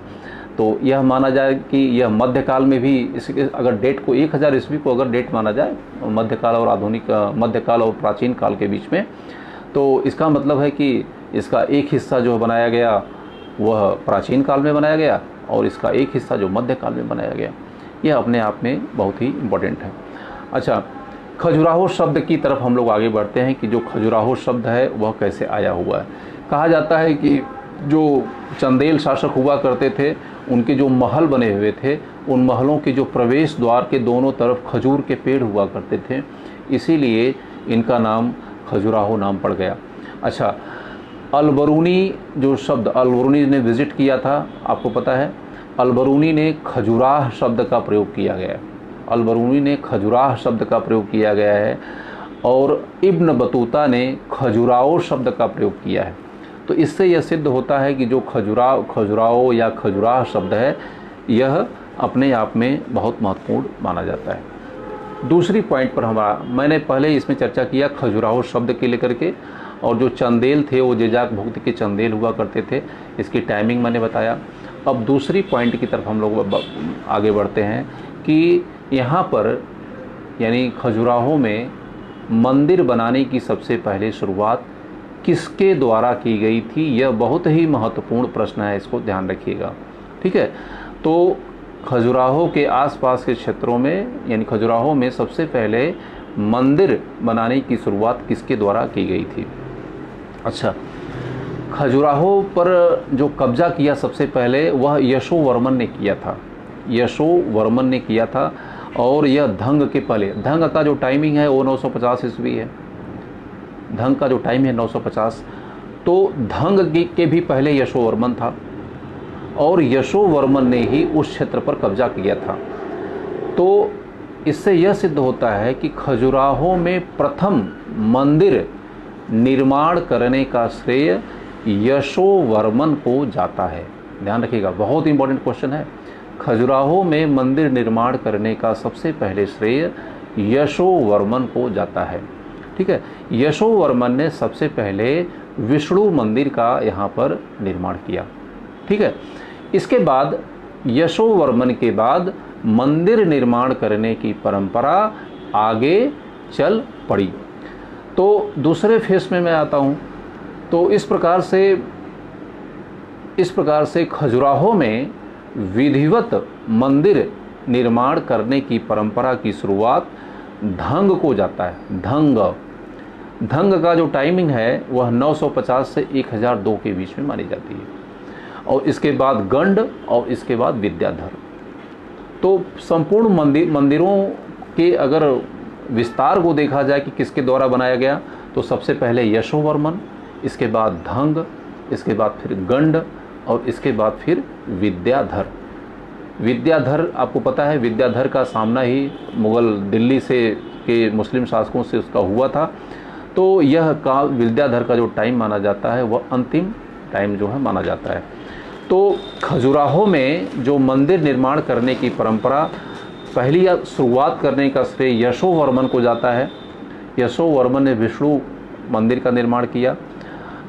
तो यह माना जाए कि यह मध्यकाल में भी, इसके अगर डेट को 1000 ईस्वी को अगर डेट माना जाए मध्यकाल और आधुनिक मध्यकाल और प्राचीन काल के बीच में, तो इसका मतलब है कि इसका एक हिस्सा जो बनाया गया वह प्राचीन काल में बनाया गया और इसका एक हिस्सा जो मध्यकाल में बनाया गया। यह अपने आप में बहुत ही इम्पोर्टेंट है। अच्छा, खजुराहो शब्द की तरफ हम लोग आगे बढ़ते हैं कि जो खजुराहो शब्द है वह कैसे आया हुआ है। कहा जाता है कि जो चंदेल शासक हुआ करते थे उनके जो महल बने हुए थे, उन महलों के जो प्रवेश द्वार के दोनों तरफ खजूर के पेड़ हुआ करते थे, इसीलिए इनका नाम खजुराहो नाम पड़ गया। अच्छा, अलबरूनी जो शब्द अलबरूनी ने विजिट किया था, आपको पता है अलबरूनी ने खजुराह शब्द का प्रयोग किया गया है, अलबरूनी ने खजुराह शब्द का प्रयोग किया गया है और इब्न बतूता ने खजुराओ शब्द का प्रयोग किया है। तो इससे यह सिद्ध होता है कि जो खजुराओ या खजुराह शब्द है यह अपने आप में बहुत महत्वपूर्ण माना जाता है। दूसरी पॉइंट पर मैंने पहले इसमें चर्चा किया खजुराहो शब्द के लेकर के, और जो चंदेल थे वो जेजाक भुक्त के चंदेल हुआ करते थे, इसकी टाइमिंग मैंने बताया। अब दूसरी पॉइंट की तरफ हम लोग आगे बढ़ते हैं कि यहाँ पर यानी खजुराहो में मंदिर बनाने की सबसे पहले शुरुआत किसके द्वारा की गई थी? यह बहुत ही महत्वपूर्ण प्रश्न है, इसको ध्यान रखिएगा। ठीक है, तो खजुराहो के आसपास के क्षेत्रों में यानी खजुराहो में सबसे पहले मंदिर बनाने की शुरुआत किसके द्वारा की गई थी? अच्छा, खजुराहो पर जो कब्जा किया सबसे पहले वह यशोवर्मन ने किया था। यशोवर्मन ने किया था और यह धंग के पहले, धंग का जो टाइमिंग है वो 950 ईस्वी है। धंग का जो टाइम है 950, तो धंग के भी पहले यशोवर्मन था और यशोवर्मन ने ही उस क्षेत्र पर कब्जा किया था। तो इससे यह सिद्ध होता है कि खजुराहो में प्रथम मंदिर निर्माण करने का श्रेय यशोवर्मन को जाता है। ध्यान रखिएगा, बहुत इंपॉर्टेंट क्वेश्चन है। खजुराहो में मंदिर निर्माण करने का सबसे पहले श्रेय यशोवर्मन को जाता है। ठीक है, यशोवर्मन ने सबसे पहले विष्णु मंदिर का यहाँ पर निर्माण किया। ठीक है, इसके बाद यशोवर्मन के बाद मंदिर निर्माण करने की परंपरा आगे चल पड़ी। तो दूसरे फेस में मैं आता हूँ। तो इस प्रकार से खजुराहो में विधिवत मंदिर निर्माण करने की परंपरा की शुरुआत धंग को जाता है। धंग का जो टाइमिंग है वह 950 से 1002 के बीच में मानी जाती है और इसके बाद गंड और इसके बाद विद्याधर। तो संपूर्ण मंदिरों के अगर विस्तार को देखा जाए कि किसके द्वारा बनाया गया, तो सबसे पहले यशोवर्मन, इसके बाद धंग, इसके बाद फिर गंड और इसके बाद फिर विद्याधर। विद्याधर आपको पता है, विद्याधर का सामना ही मुग़ल दिल्ली से के मुस्लिम शासकों से उसका हुआ था। तो यह काल विद्याधर का जो टाइम माना जाता है वह अंतिम टाइम जो है माना जाता है। तो खजुराहो में जो मंदिर निर्माण करने की परंपरा पहली शुरुआत करने का श्रेय यशोवर्मन को जाता है। यशोवर्मन ने विष्णु मंदिर का निर्माण किया,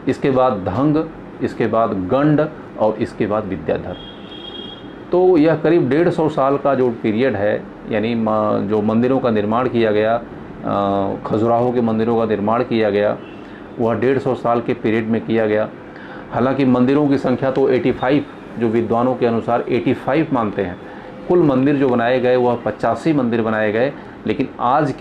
इसके बाद धंग, इसके बाद गंड और इसके बाद विद्याधर। तो यह करीब 150 साल का जो पीरियड है, यानी जो मंदिरों का निर्माण किया गया, खजुराहो के मंदिरों का निर्माण किया गया, वह 150 साल के पीरियड में किया गया। हालांकि मंदिरों की संख्या तो 85, जो विद्वानों के अनुसार 85 मानते हैं। कुल मंदिर जो बनाए गए वह 85 मंदिर बनाए गए, लेकिन आज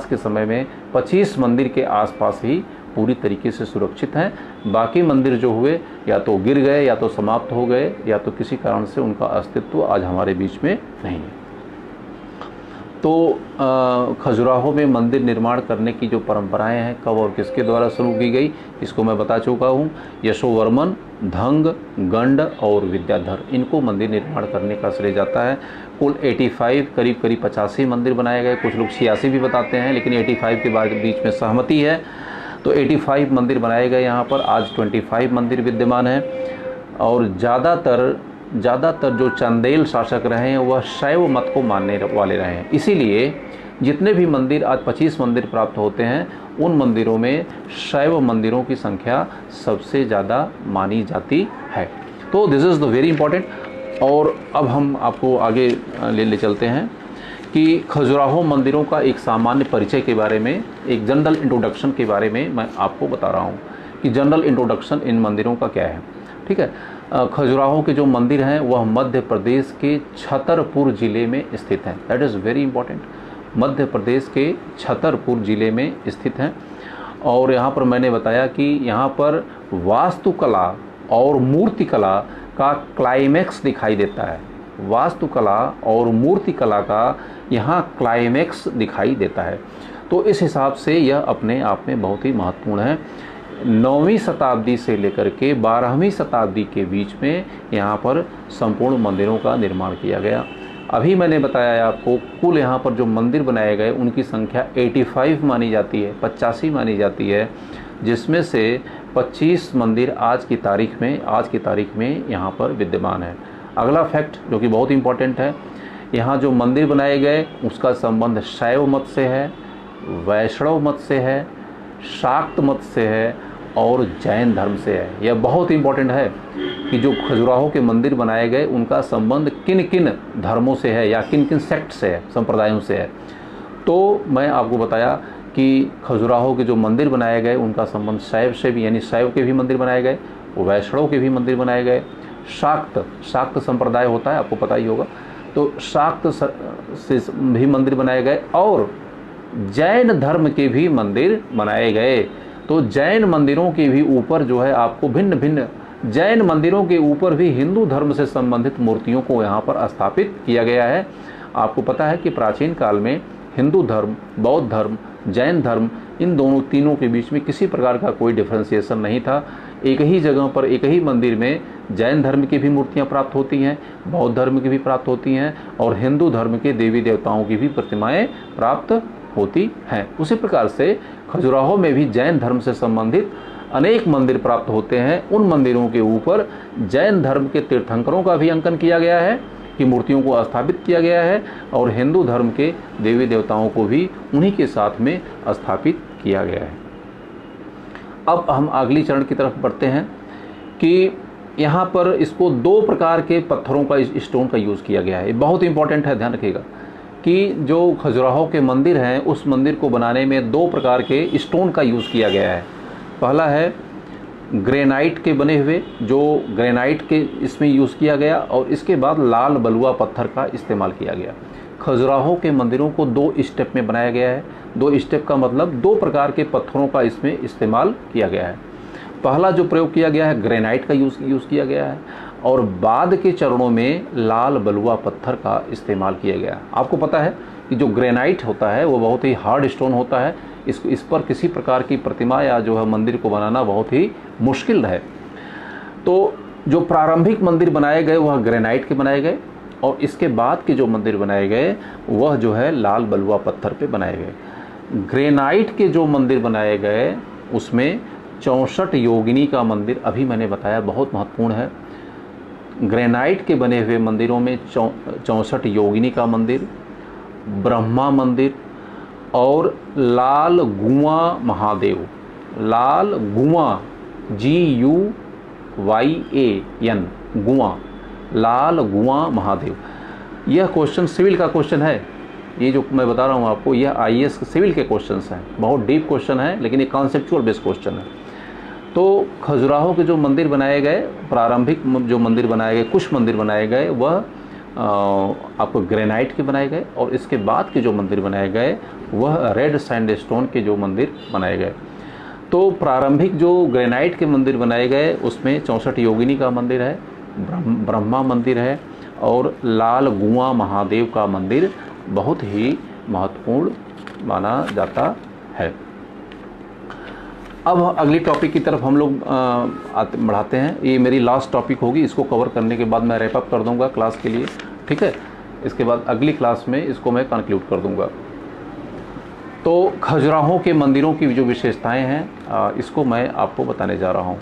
के समय में 25 मंदिर के आसपास ही पूरी तरीके से सुरक्षित हैं। बाकी मंदिर जो हुए या तो गिर गए या तो समाप्त हो गए या तो किसी कारण से उनका अस्तित्व आज हमारे बीच में नहीं है। तो खजुराहो में मंदिर निर्माण करने की जो परंपराएं हैं कब और किसके द्वारा शुरू की गई, इसको मैं बता चुका हूँ। यशोवर्मन, धंग, गंड और विद्याधर, इनको मंदिर निर्माण करने का श्रेय जाता है। कुल 85 करीब 85 मंदिर बनाए गए। कुछ लोग 86 भी बताते हैं, लेकिन 85 के बाद बीच में सहमति है। तो 85 मंदिर बनाए गए यहाँ पर। आज 25 मंदिर विद्यमान हैं और ज़्यादातर जो चंदेल शासक रहे हैं वह शैव मत को मानने वाले रहे हैं। इसीलिए जितने भी मंदिर आज 25 मंदिर प्राप्त होते हैं, उन मंदिरों में शैव मंदिरों की संख्या सबसे ज़्यादा मानी जाती है। तो this is the very important. और अब हम आपको आगे ले चलते हैं कि खजुराहो मंदिरों का एक सामान्य परिचय के बारे में, एक जनरल इंट्रोडक्शन के बारे में मैं आपको बता रहा हूँ कि जनरल इंट्रोडक्शन इन मंदिरों का क्या है। ठीक है, खजुराहो के जो मंदिर हैं वह मध्य प्रदेश के छतरपुर ज़िले में स्थित हैं। That is very important. Madhya Pradesh के छतरपुर ज़िले में स्थित हैं। और यहाँ पर मैंने बताया कि यहाँ पर वास्तुकला और मूर्तिकला का क्लाइमेक्स दिखाई देता है। वास्तुकला और मूर्तिकला का यहाँ क्लाइमेक्स दिखाई देता है। तो इस हिसाब से यह अपने आप में बहुत ही महत्वपूर्ण है। 9वीं शताब्दी से लेकर के 12वीं शताब्दी के बीच में यहाँ पर संपूर्ण मंदिरों का निर्माण किया गया। अभी मैंने बताया आपको कुल यहाँ पर जो मंदिर बनाए गए उनकी संख्या 85 मानी जाती है, 85 मानी जाती है, जिसमें से 25 मंदिर आज की तारीख में यहाँ पर विद्यमान है। अगला फैक्ट जो कि बहुत इम्पोर्टेंट है, यहाँ जो मंदिर बनाए गए उसका संबंध शैव मत से है, वैष्णव मत से है, शाक्त मत से है और जैन धर्म से है। यह बहुत इंपॉर्टेंट है कि जो खजुराहो के मंदिर बनाए गए उनका संबंध किन किन धर्मों से है या किन किन सेक्ट से है, संप्रदायों से है। तो मैं आपको बताया कि खजुराहो के जो मंदिर बनाए गए उनका संबंध शैव से भी, यानी शैव के भी मंदिर बनाए गए, वैष्णव के भी मंदिर बनाए गए, शाक्त संप्रदाय होता है, आपको पता ही होगा, तो शाक्त से भी मंदिर बनाए गए, और जैन धर्म के भी मंदिर बनाए गए। तो जैन मंदिरों के भी ऊपर जो है आपको भिन्न भिन्न जैन मंदिरों के ऊपर भी हिंदू धर्म से संबंधित मूर्तियों को यहाँ पर स्थापित किया गया है। आपको पता है कि प्राचीन काल में हिंदू धर्म, बौद्ध धर्म, जैन धर्म, इन तीनों के बीच में किसी प्रकार का कोई डिफ्रेंसिएशन नहीं था। एक ही जगह पर, एक ही मंदिर में जैन धर्म की भी मूर्तियां प्राप्त होती हैं, बौद्ध धर्म की भी प्राप्त होती हैं, और हिंदू धर्म के देवी देवताओं की भी प्रतिमाएं प्राप्त होती हैं। उसी प्रकार से खजुराहो में भी जैन धर्म से संबंधित अनेक मंदिर प्राप्त होते हैं। उन मंदिरों के ऊपर जैन धर्म के तीर्थंकरों का भी अंकन किया गया है, की मूर्तियों को स्थापित किया गया है, और हिंदू धर्म के देवी देवताओं को भी उन्हीं के साथ में स्थापित किया गया है। अब हम अगली चरण की तरफ बढ़ते हैं कि यहाँ पर इसको 2 प्रकार के पत्थरों का, स्टोन का यूज़ किया गया है। ये बहुत इंपॉर्टेंट है, ध्यान रखिएगा कि जो खजुराहो के मंदिर हैं उस मंदिर को बनाने में 2 प्रकार के स्टोन का यूज़ किया गया है। पहला है ग्रेनाइट के बने हुए, जो ग्रेनाइट के इसमें यूज़ किया गया, और इसके बाद लाल बलुआ पत्थर का इस्तेमाल किया गया। खजुराहो के मंदिरों को 2 स्टेप में बनाया गया है। 2 स्टेप का मतलब 2 प्रकार के पत्थरों का इसमें इस्तेमाल किया गया है। पहला जो प्रयोग किया गया है ग्रेनाइट का यूज़ किया गया है, और बाद के चरणों में लाल बलुआ पत्थर का इस्तेमाल किया गया। आपको पता है कि जो ग्रेनाइट होता है वो बहुत ही हार्ड स्टोन होता है, इस पर किसी प्रकार की प्रतिमा या जो है मंदिर को बनाना बहुत ही मुश्किल है। तो जो प्रारंभिक मंदिर बनाए गए वह ग्रेनाइट के बनाए गए, और इसके बाद के जो मंदिर बनाए गए वह जो है लाल बलुआ पत्थर पे बनाए गए। ग्रेनाइट के जो मंदिर बनाए गए उसमें 64 योगिनी का मंदिर, अभी मैंने बताया, बहुत महत्वपूर्ण है। ग्रेनाइट के बने हुए मंदिरों में 64 योगिनी का मंदिर, ब्रह्मा मंदिर, और लाल गुआ महादेव, लाल गुआ, GUYAN, गुआ, लाल गुआ महादेव। यह क्वेश्चन सिविल का क्वेश्चन है। ये जो मैं बता रहा हूँ आपको, यह IAS सिविल के क्वेश्चंस हैं। बहुत डीप क्वेश्चन है, लेकिन ये कॉन्सेप्चुअल बेस्ड क्वेश्चन है। तो खजुराहो के जो मंदिर बनाए गए, प्रारंभिक जो मंदिर बनाए गए, कुछ मंदिर बनाए गए, वह आपको ग्रेनाइट के बनाए गए, और इसके बाद के जो मंदिर बनाए गए वह रेड सैंडस्टोन के जो मंदिर बनाए गए। तो प्रारंभिक जो ग्रेनाइट के मंदिर बनाए गए उसमें 64 योगिनी का मंदिर है, ब्रह्मा मंदिर है, और लाल गुआ महादेव का मंदिर बहुत ही महत्वपूर्ण माना जाता है। अब अगली टॉपिक की तरफ हम लोग बढ़ाते हैं। ये मेरी लास्ट टॉपिक होगी, इसको कवर करने के बाद मैं रैप अप कर दूंगा क्लास के लिए, ठीक है। इसके बाद अगली क्लास में इसको मैं कंक्लूड कर दूंगा। तो खजुराहो के मंदिरों की जो विशेषताएं हैं इसको मैं आपको बताने जा रहा हूँ,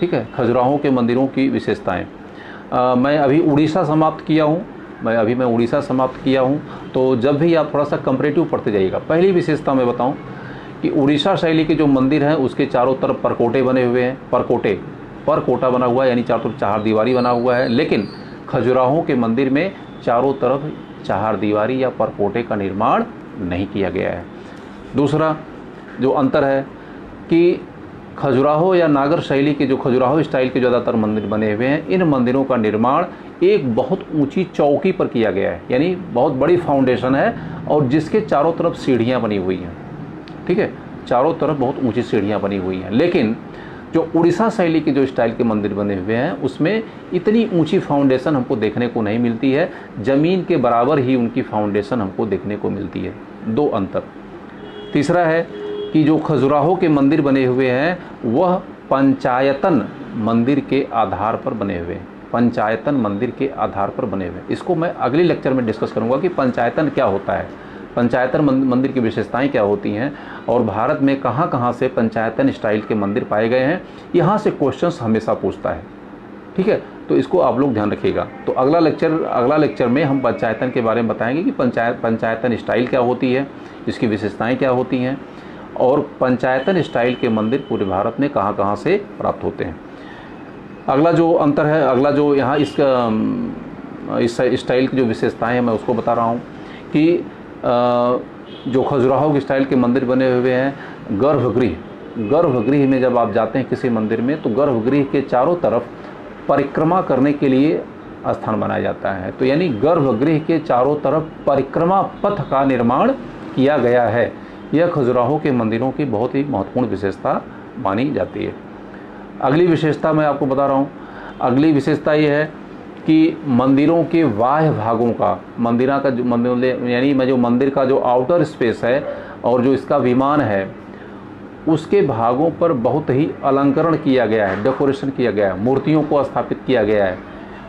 ठीक है। खजुराहो के मंदिरों की विशेषताएं, मैं अभी उड़ीसा समाप्त किया हूँ, मैं उड़ीसा समाप्त किया हूँ। तो जब भी आप थोड़ा सा कंपैरेटिव पढ़ते जाइएगा। पहली विशेषता मैं बताऊँ कि उड़ीसा शैली के जो मंदिर हैं उसके चारों तरफ परकोटे बने हुए हैं, परकोटा बना हुआ है, यानी चारों तरफ चारदीवारी बना हुआ है। लेकिन खजुराहो के मंदिर में चारों तरफ चारदीवारी या परकोटे का निर्माण नहीं किया गया है। दूसरा जो अंतर है कि खजुराहो या नागर शैली के, जो खजुराहो स्टाइल के ज़्यादातर मंदिर बने हुए हैं, इन मंदिरों का निर्माण एक बहुत ऊंची चौकी पर किया गया है, यानी बहुत बड़ी फाउंडेशन है, और जिसके चारों तरफ सीढ़ियाँ बनी हुई हैं, ठीक है। चारों तरफ बहुत ऊंची सीढ़ियाँ बनी हुई हैं। लेकिन जो उड़ीसा शैली के जो स्टाइल के मंदिर बने हुए हैं उसमें इतनी ऊंची फाउंडेशन हमको देखने को नहीं मिलती है, ज़मीन के बराबर ही उनकी फाउंडेशन हमको देखने को मिलती है। 2 अंतर। तीसरा है कि जो खजुराहो के मंदिर बने हुए हैं वह पंचायतन मंदिर के आधार पर बने हुए हैं, पंचायतन मंदिर के आधार पर बने हुए। इसको मैं अगले लेक्चर में डिस्कस करूँगा कि पंचायतन क्या होता है, पंचायतन मंदिर की विशेषताएं क्या होती हैं, और भारत में कहाँ कहाँ से पंचायतन स्टाइल के मंदिर पाए गए हैं। यहाँ से क्वेश्चंस हमेशा पूछता है, ठीक है। तो इसको आप लोग ध्यान रखिएगा। तो अगला लेक्चर में हम पंचायतन के बारे में बताएंगे कि पंचायतन स्टाइल क्या होती है, इसकी विशेषताएं क्या होती हैं, और पंचायतन स्टाइल के मंदिर पूरे भारत में कहाँ कहाँ से प्राप्त होते हैं। अगला जो अंतर है, अगला जो यहाँ इस स्टाइल की जो विशेषताएं हैं मैं उसको बता रहा हूँ कि जो खजुराहो के स्टाइल के मंदिर बने हुए हैं, गर्भगृह में जब आप जाते हैं किसी मंदिर में तो गर्भगृह के चारों तरफ परिक्रमा करने के लिए स्थान बनाया जाता है। तो यानी गर्भगृह के चारों तरफ परिक्रमा पथ का निर्माण किया गया है। यह खजुराहो के मंदिरों की बहुत ही महत्वपूर्ण विशेषता मानी जाती है। अगली विशेषता मैं आपको बता रहा हूँ। अगली विशेषता ये है कि मंदिरों के बाह्य भागों का, मंदिर का जो मंदिर का जो आउटर स्पेस है और जो इसका विमान है उसके भागों पर बहुत ही अलंकरण किया गया है, डेकोरेशन किया गया है, मूर्तियों को स्थापित किया गया है।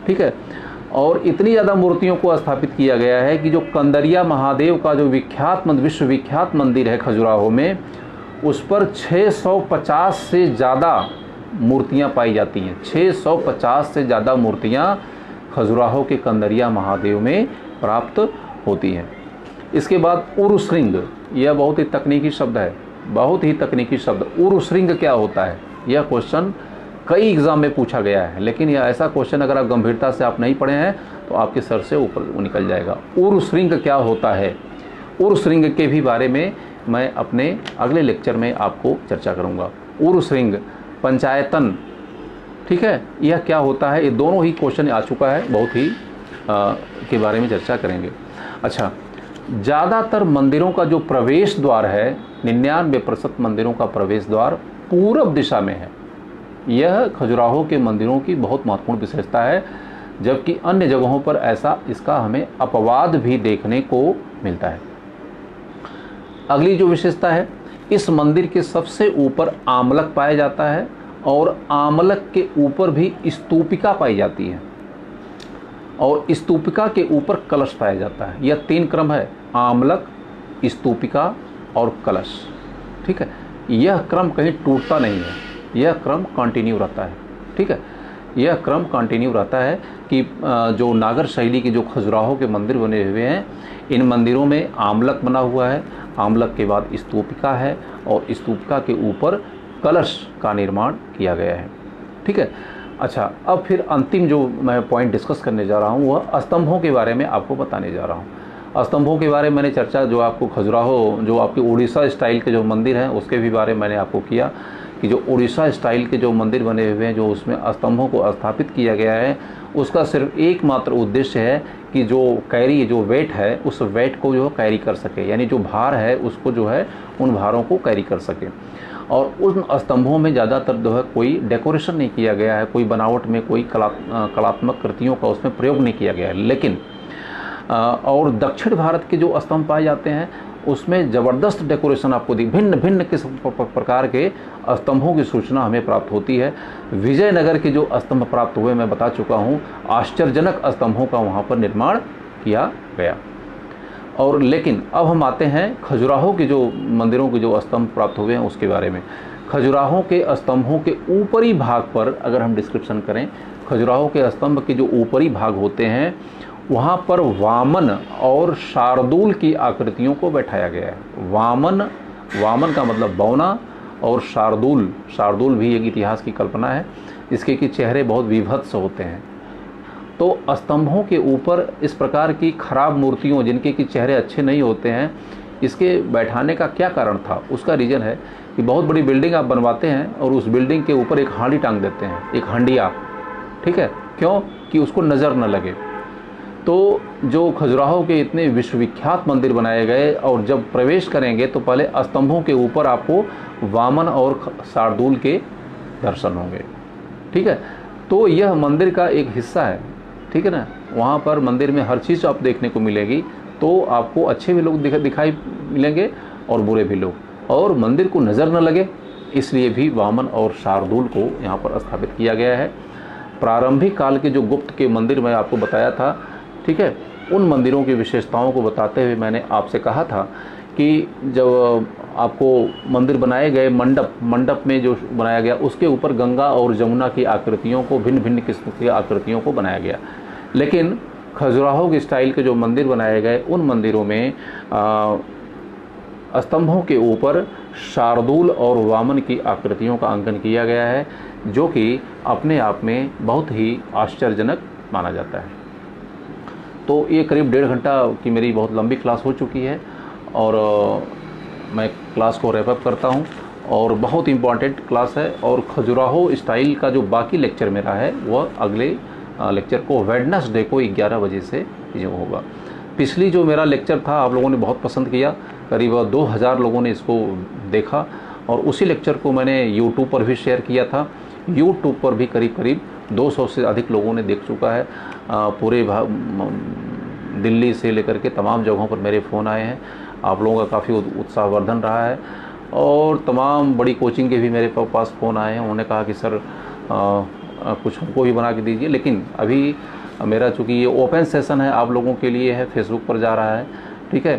ठीक है, और इतनी ज़्यादा मूर्तियों को स्थापित किया गया है कि जो कंदरिया महादेव का जो विश्वविख्यात मंदिर है खजुराहो में, उस पर 650 से ज़्यादा मूर्तियां पाई जाती हैं। 650 से ज़्यादा मूर्तियां खजुराहो के कंदरिया महादेव में प्राप्त होती हैं। इसके बाद उरुश्रृंग, यह बहुत ही तकनीकी शब्द है, बहुत ही तकनीकी शब्द। उरुश्रृंग क्या होता है? यह क्वेश्चन कई एग्ज़ाम में पूछा गया है, लेकिन यह ऐसा क्वेश्चन अगर आप गंभीरता से आप नहीं पढ़े हैं तो आपके सर से ऊपर निकल जाएगा। उरुश्रृंग क्या होता है? उरुश्रृंग के भी बारे में मैं अपने अगले लेक्चर में आपको चर्चा करूँगा। उरुश्रृंग, पंचायतन, ठीक है, यह क्या होता है? ये दोनों ही क्वेश्चन आ चुका है, बहुत ही के बारे में चर्चा करेंगे। अच्छा, ज़्यादातर मंदिरों का जो प्रवेश द्वार है, 99% मंदिरों का प्रवेश द्वार पूरब दिशा में है। यह खजुराहो के मंदिरों की बहुत महत्वपूर्ण विशेषता है, जबकि अन्य जगहों पर इसका हमें अपवाद भी देखने को मिलता है। अगली जो विशेषता है, इस मंदिर के सबसे ऊपर आमलक पाया जाता है और आमलक के ऊपर भी स्तूपिका पाई जाती है और स्तूपिका के ऊपर कलश पाया जाता है। यह 3 क्रम है, आमलक, स्तूपिका और कलश। ठीक है, यह क्रम कहीं टूटता नहीं है, यह क्रम कंटिन्यू रहता है। ठीक है, यह क्रम कंटिन्यू रहता है कि जो नागर शैली के जो खजुराहो के मंदिर बने हुए हैं, इन मंदिरों में आमलक बना हुआ है, आमलक के बाद स्तूपिका है और स्तूपिका के ऊपर कलश का निर्माण किया गया है। ठीक है, अच्छा, अब फिर अंतिम जो मैं पॉइंट डिस्कस करने जा रहा हूँ वह स्तंभों के बारे में आपको बताने जा रहा हूँ। स्तंभों के बारे में मैंने चर्चा, जो आपको खजुराहो जो आपके उड़ीसा स्टाइल के जो मंदिर हैं उसके भी बारे में मैंने आपको किया कि जो उड़ीसा स्टाइल के जो मंदिर बने हुए हैं, जो उसमें स्तंभों को स्थापित किया गया है, उसका सिर्फ एकमात्र उद्देश्य है कि जो कैरी, जो वेट है, उस वेट को जो कैरी कर सके, यानी जो भार है उसको जो है उन भारों को कैरी कर सके। और उन स्तंभों में ज़्यादातर जो है कोई डेकोरेशन नहीं किया गया है, कोई बनावट में कोई कलात्मक कृतियों का उसमें प्रयोग नहीं किया गया है। लेकिन और दक्षिण भारत के जो स्तंभ पाए जाते हैं उसमें ज़बरदस्त डेकोरेशन आपको भिन्न भिन्न किस्म प्रकार के स्तंभों की सूचना हमें प्राप्त होती है। विजयनगर के जो स्तंभ प्राप्त हुए मैं बता चुका हूँ, आश्चर्यजनक स्तंभों का वहाँ पर निर्माण किया गया। और लेकिन अब हम आते हैं खजुराहो के जो मंदिरों के जो स्तंभ प्राप्त हुए हैं उसके बारे में। खजुराहो के स्तंभों के ऊपरी भाग पर अगर हम डिस्क्रिप्शन करें, खजुराहो के स्तंभ के जो ऊपरी भाग होते हैं वहाँ पर वामन और शार्दूल की आकृतियों को बैठाया गया है। वामन का मतलब बौना, और शार्दूल भी एक इतिहास की कल्पना है, इसके कि चेहरे बहुत विभत्स होते हैं। तो स्तंभों के ऊपर इस प्रकार की खराब मूर्तियों, जिनके कि चेहरे अच्छे नहीं होते हैं, इसके बैठाने का क्या कारण था? उसका रीज़न है कि बहुत बड़ी बिल्डिंग आप बनवाते हैं और उस बिल्डिंग के ऊपर एक हांडी टांग देते हैं, एक हंडिया। ठीक है, क्यों? कि उसको नज़र न लगे। तो जो खजुराहो के इतने विश्वविख्यात मंदिर बनाए गए, और जब प्रवेश करेंगे तो पहले स्तंभों के ऊपर आपको वामन और शार्दूल के दर्शन होंगे। ठीक है, तो यह मंदिर का एक हिस्सा है। ठीक है ना, वहाँ पर मंदिर में हर चीज़ आप देखने को मिलेगी। तो आपको अच्छे भी लोग दिखाई मिलेंगे और बुरे भी लोग, और मंदिर को नज़र न लगे इसलिए भी वामन और शार्दूल को यहाँ पर स्थापित किया गया है। प्रारंभिक काल के जो गुप्त के मंदिर मैं आपको बताया था, ठीक है, उन मंदिरों की विशेषताओं को बताते हुए मैंने आपसे कहा था कि जब आपको मंदिर बनाए गए, मंडप में जो बनाया गया उसके ऊपर गंगा और जमुना की आकृतियों को, भिन्न भिन्न किस्म की आकृतियों को बनाया गया। लेकिन खजुराहो के स्टाइल के जो मंदिर बनाए गए उन मंदिरों में स्तंभों के ऊपर शार्दूल और वामन की आकृतियों का अंकन किया गया है, जो कि अपने आप में बहुत ही आश्चर्यजनक माना जाता है। तो ये करीब 1.5 घंटा की मेरी बहुत लंबी क्लास हो चुकी है और मैं क्लास को रैप अप करता हूँ। और बहुत इम्पॉर्टेंट क्लास है, और खजुराहो स्टाइल का जो बाकी लेक्चर मेरा है वह अगले लेक्चर को वेडनेसडे को 11 बजे से जो होगा। पिछली जो मेरा लेक्चर था आप लोगों ने बहुत पसंद किया, करीब 2000 लोगों ने इसको देखा, और उसी लेक्चर को मैंने यूट्यूब पर भी शेयर किया था। यूट्यूब पर भी करीब 200 से अधिक लोगों ने देख चुका है। पूरे दिल्ली से लेकर के तमाम जगहों पर मेरे फ़ोन आए हैं। आप लोगों का काफ़ी उत्साहवर्धन रहा है, और तमाम बड़ी कोचिंग के भी मेरे पास फ़ोन आए हैं। उन्होंने कहा कि सर कुछ हमको भी बना के दीजिए। लेकिन अभी मेरा चूँकि ये ओपन सेशन है, आप लोगों के लिए है, फेसबुक पर जा रहा है, ठीक है।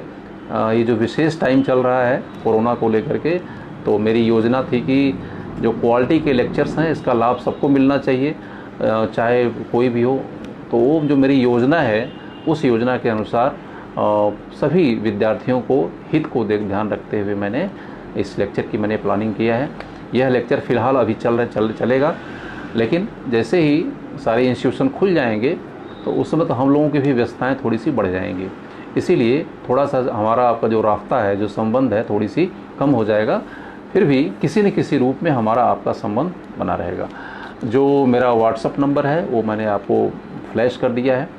ये जो विशेष टाइम चल रहा है कोरोना को लेकर के, तो मेरी योजना थी कि जो क्वालिटी के लेक्चर्स हैं इसका लाभ सबको मिलना चाहिए, चाहे कोई भी हो। तो वो जो मेरी योजना है उस योजना के अनुसार सभी विद्यार्थियों को हित को ध्यान रखते हुए मैंने इस लेक्चर की मैंने प्लानिंग किया है। यह लेक्चर फ़िलहाल अभी चलेगा, लेकिन जैसे ही सारे इंस्टीट्यूशन खुल जाएंगे तो उस समय तो हम लोगों की भी व्यस्तताएँ थोड़ी सी बढ़ जाएंगी। इसीलिए थोड़ा सा हमारा आपका जो रास्ता है, जो संबंध है, थोड़ी सी कम हो जाएगा। फिर भी किसी न किसी रूप में हमारा आपका संबंध बना रहेगा। जो मेरा व्हाट्सअप नंबर है वो मैंने आपको फ्लैश कर दिया है,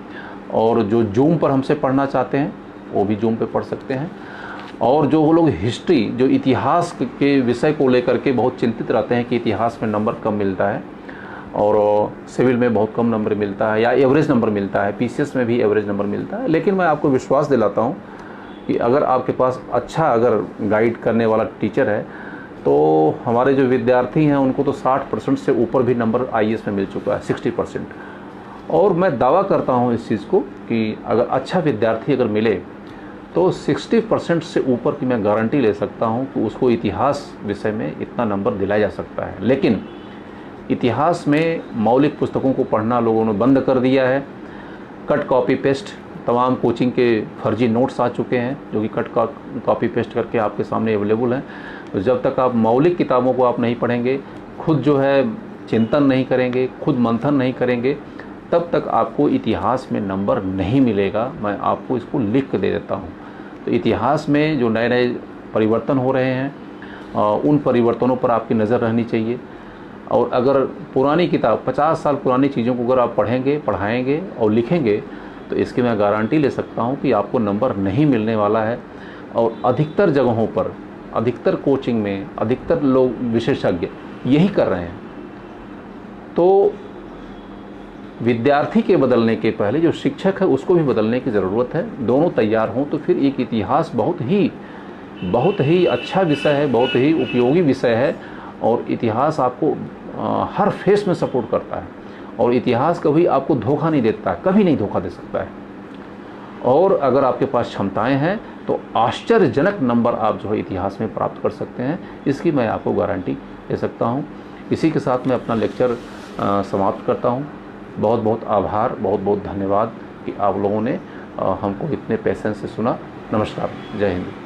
और जो जूम पर हमसे पढ़ना चाहते हैं वो भी जूम पे पढ़ सकते हैं। और जो वो लोग हिस्ट्री, जो इतिहास के विषय को लेकर के बहुत चिंतित रहते हैं कि इतिहास में नंबर कम मिलता है और सिविल में बहुत कम नंबर मिलता है या एवरेज नंबर मिलता है, पीसीएस में भी एवरेज नंबर मिलता है, लेकिन मैं आपको विश्वास दिलाता हूँ कि अगर आपके पास अच्छा अगर गाइड करने वाला टीचर है तो हमारे जो विद्यार्थी हैं उनको तो 60% से ऊपर भी नंबर आईएएस में मिल चुका है, 60%। और मैं दावा करता हूँ इस चीज़ को कि अगर अच्छा विद्यार्थी अगर मिले तो 60% से ऊपर की मैं गारंटी ले सकता हूँ कि उसको इतिहास विषय में इतना नंबर दिलाया जा सकता है। लेकिन इतिहास में मौलिक पुस्तकों को पढ़ना लोगों ने बंद कर दिया है। कट कॉपी पेस्ट तमाम कोचिंग के फर्जी नोट्स आ चुके हैं जो कि कट कॉपी पेस्ट करके आपके सामने अवेलेबल हैं। तो जब तक आप मौलिक किताबों को आप नहीं पढ़ेंगे, खुद जो है चिंतन नहीं करेंगे, खुद मंथन नहीं करेंगे, तब तक आपको इतिहास में नंबर नहीं मिलेगा। मैं आपको इसको लिख के दे देता हूँ। तो इतिहास में जो नए नए परिवर्तन हो रहे हैं उन परिवर्तनों पर आपकी नज़र रहनी चाहिए। और अगर पुरानी किताब 50 साल पुरानी चीज़ों को अगर आप पढ़ेंगे, पढ़ाएंगे और लिखेंगे तो इसकी मैं गारंटी ले सकता हूँ कि आपको नंबर नहीं मिलने वाला है। और अधिकतर जगहों पर, अधिकतर कोचिंग में अधिकतर लोग विशेषज्ञ यही कर रहे हैं। तो विद्यार्थी के बदलने के पहले जो शिक्षक है उसको भी बदलने की ज़रूरत है। दोनों तैयार हों तो फिर एक इतिहास बहुत ही अच्छा विषय है, बहुत ही उपयोगी विषय है। और इतिहास आपको हर फेस में सपोर्ट करता है, और इतिहास कभी आपको धोखा नहीं देता, कभी नहीं धोखा दे सकता है। और अगर आपके पास क्षमताएं हैं तो आश्चर्यजनक नंबर आप जो है इतिहास में प्राप्त कर सकते हैं, इसकी मैं आपको गारंटी दे सकता हूं। इसी के साथ मैं अपना लेक्चर समाप्त करता हूं। बहुत बहुत आभार, बहुत बहुत धन्यवाद कि आप लोगों ने हमको इतने पेशेंस से सुना। नमस्कार, जय हिंद।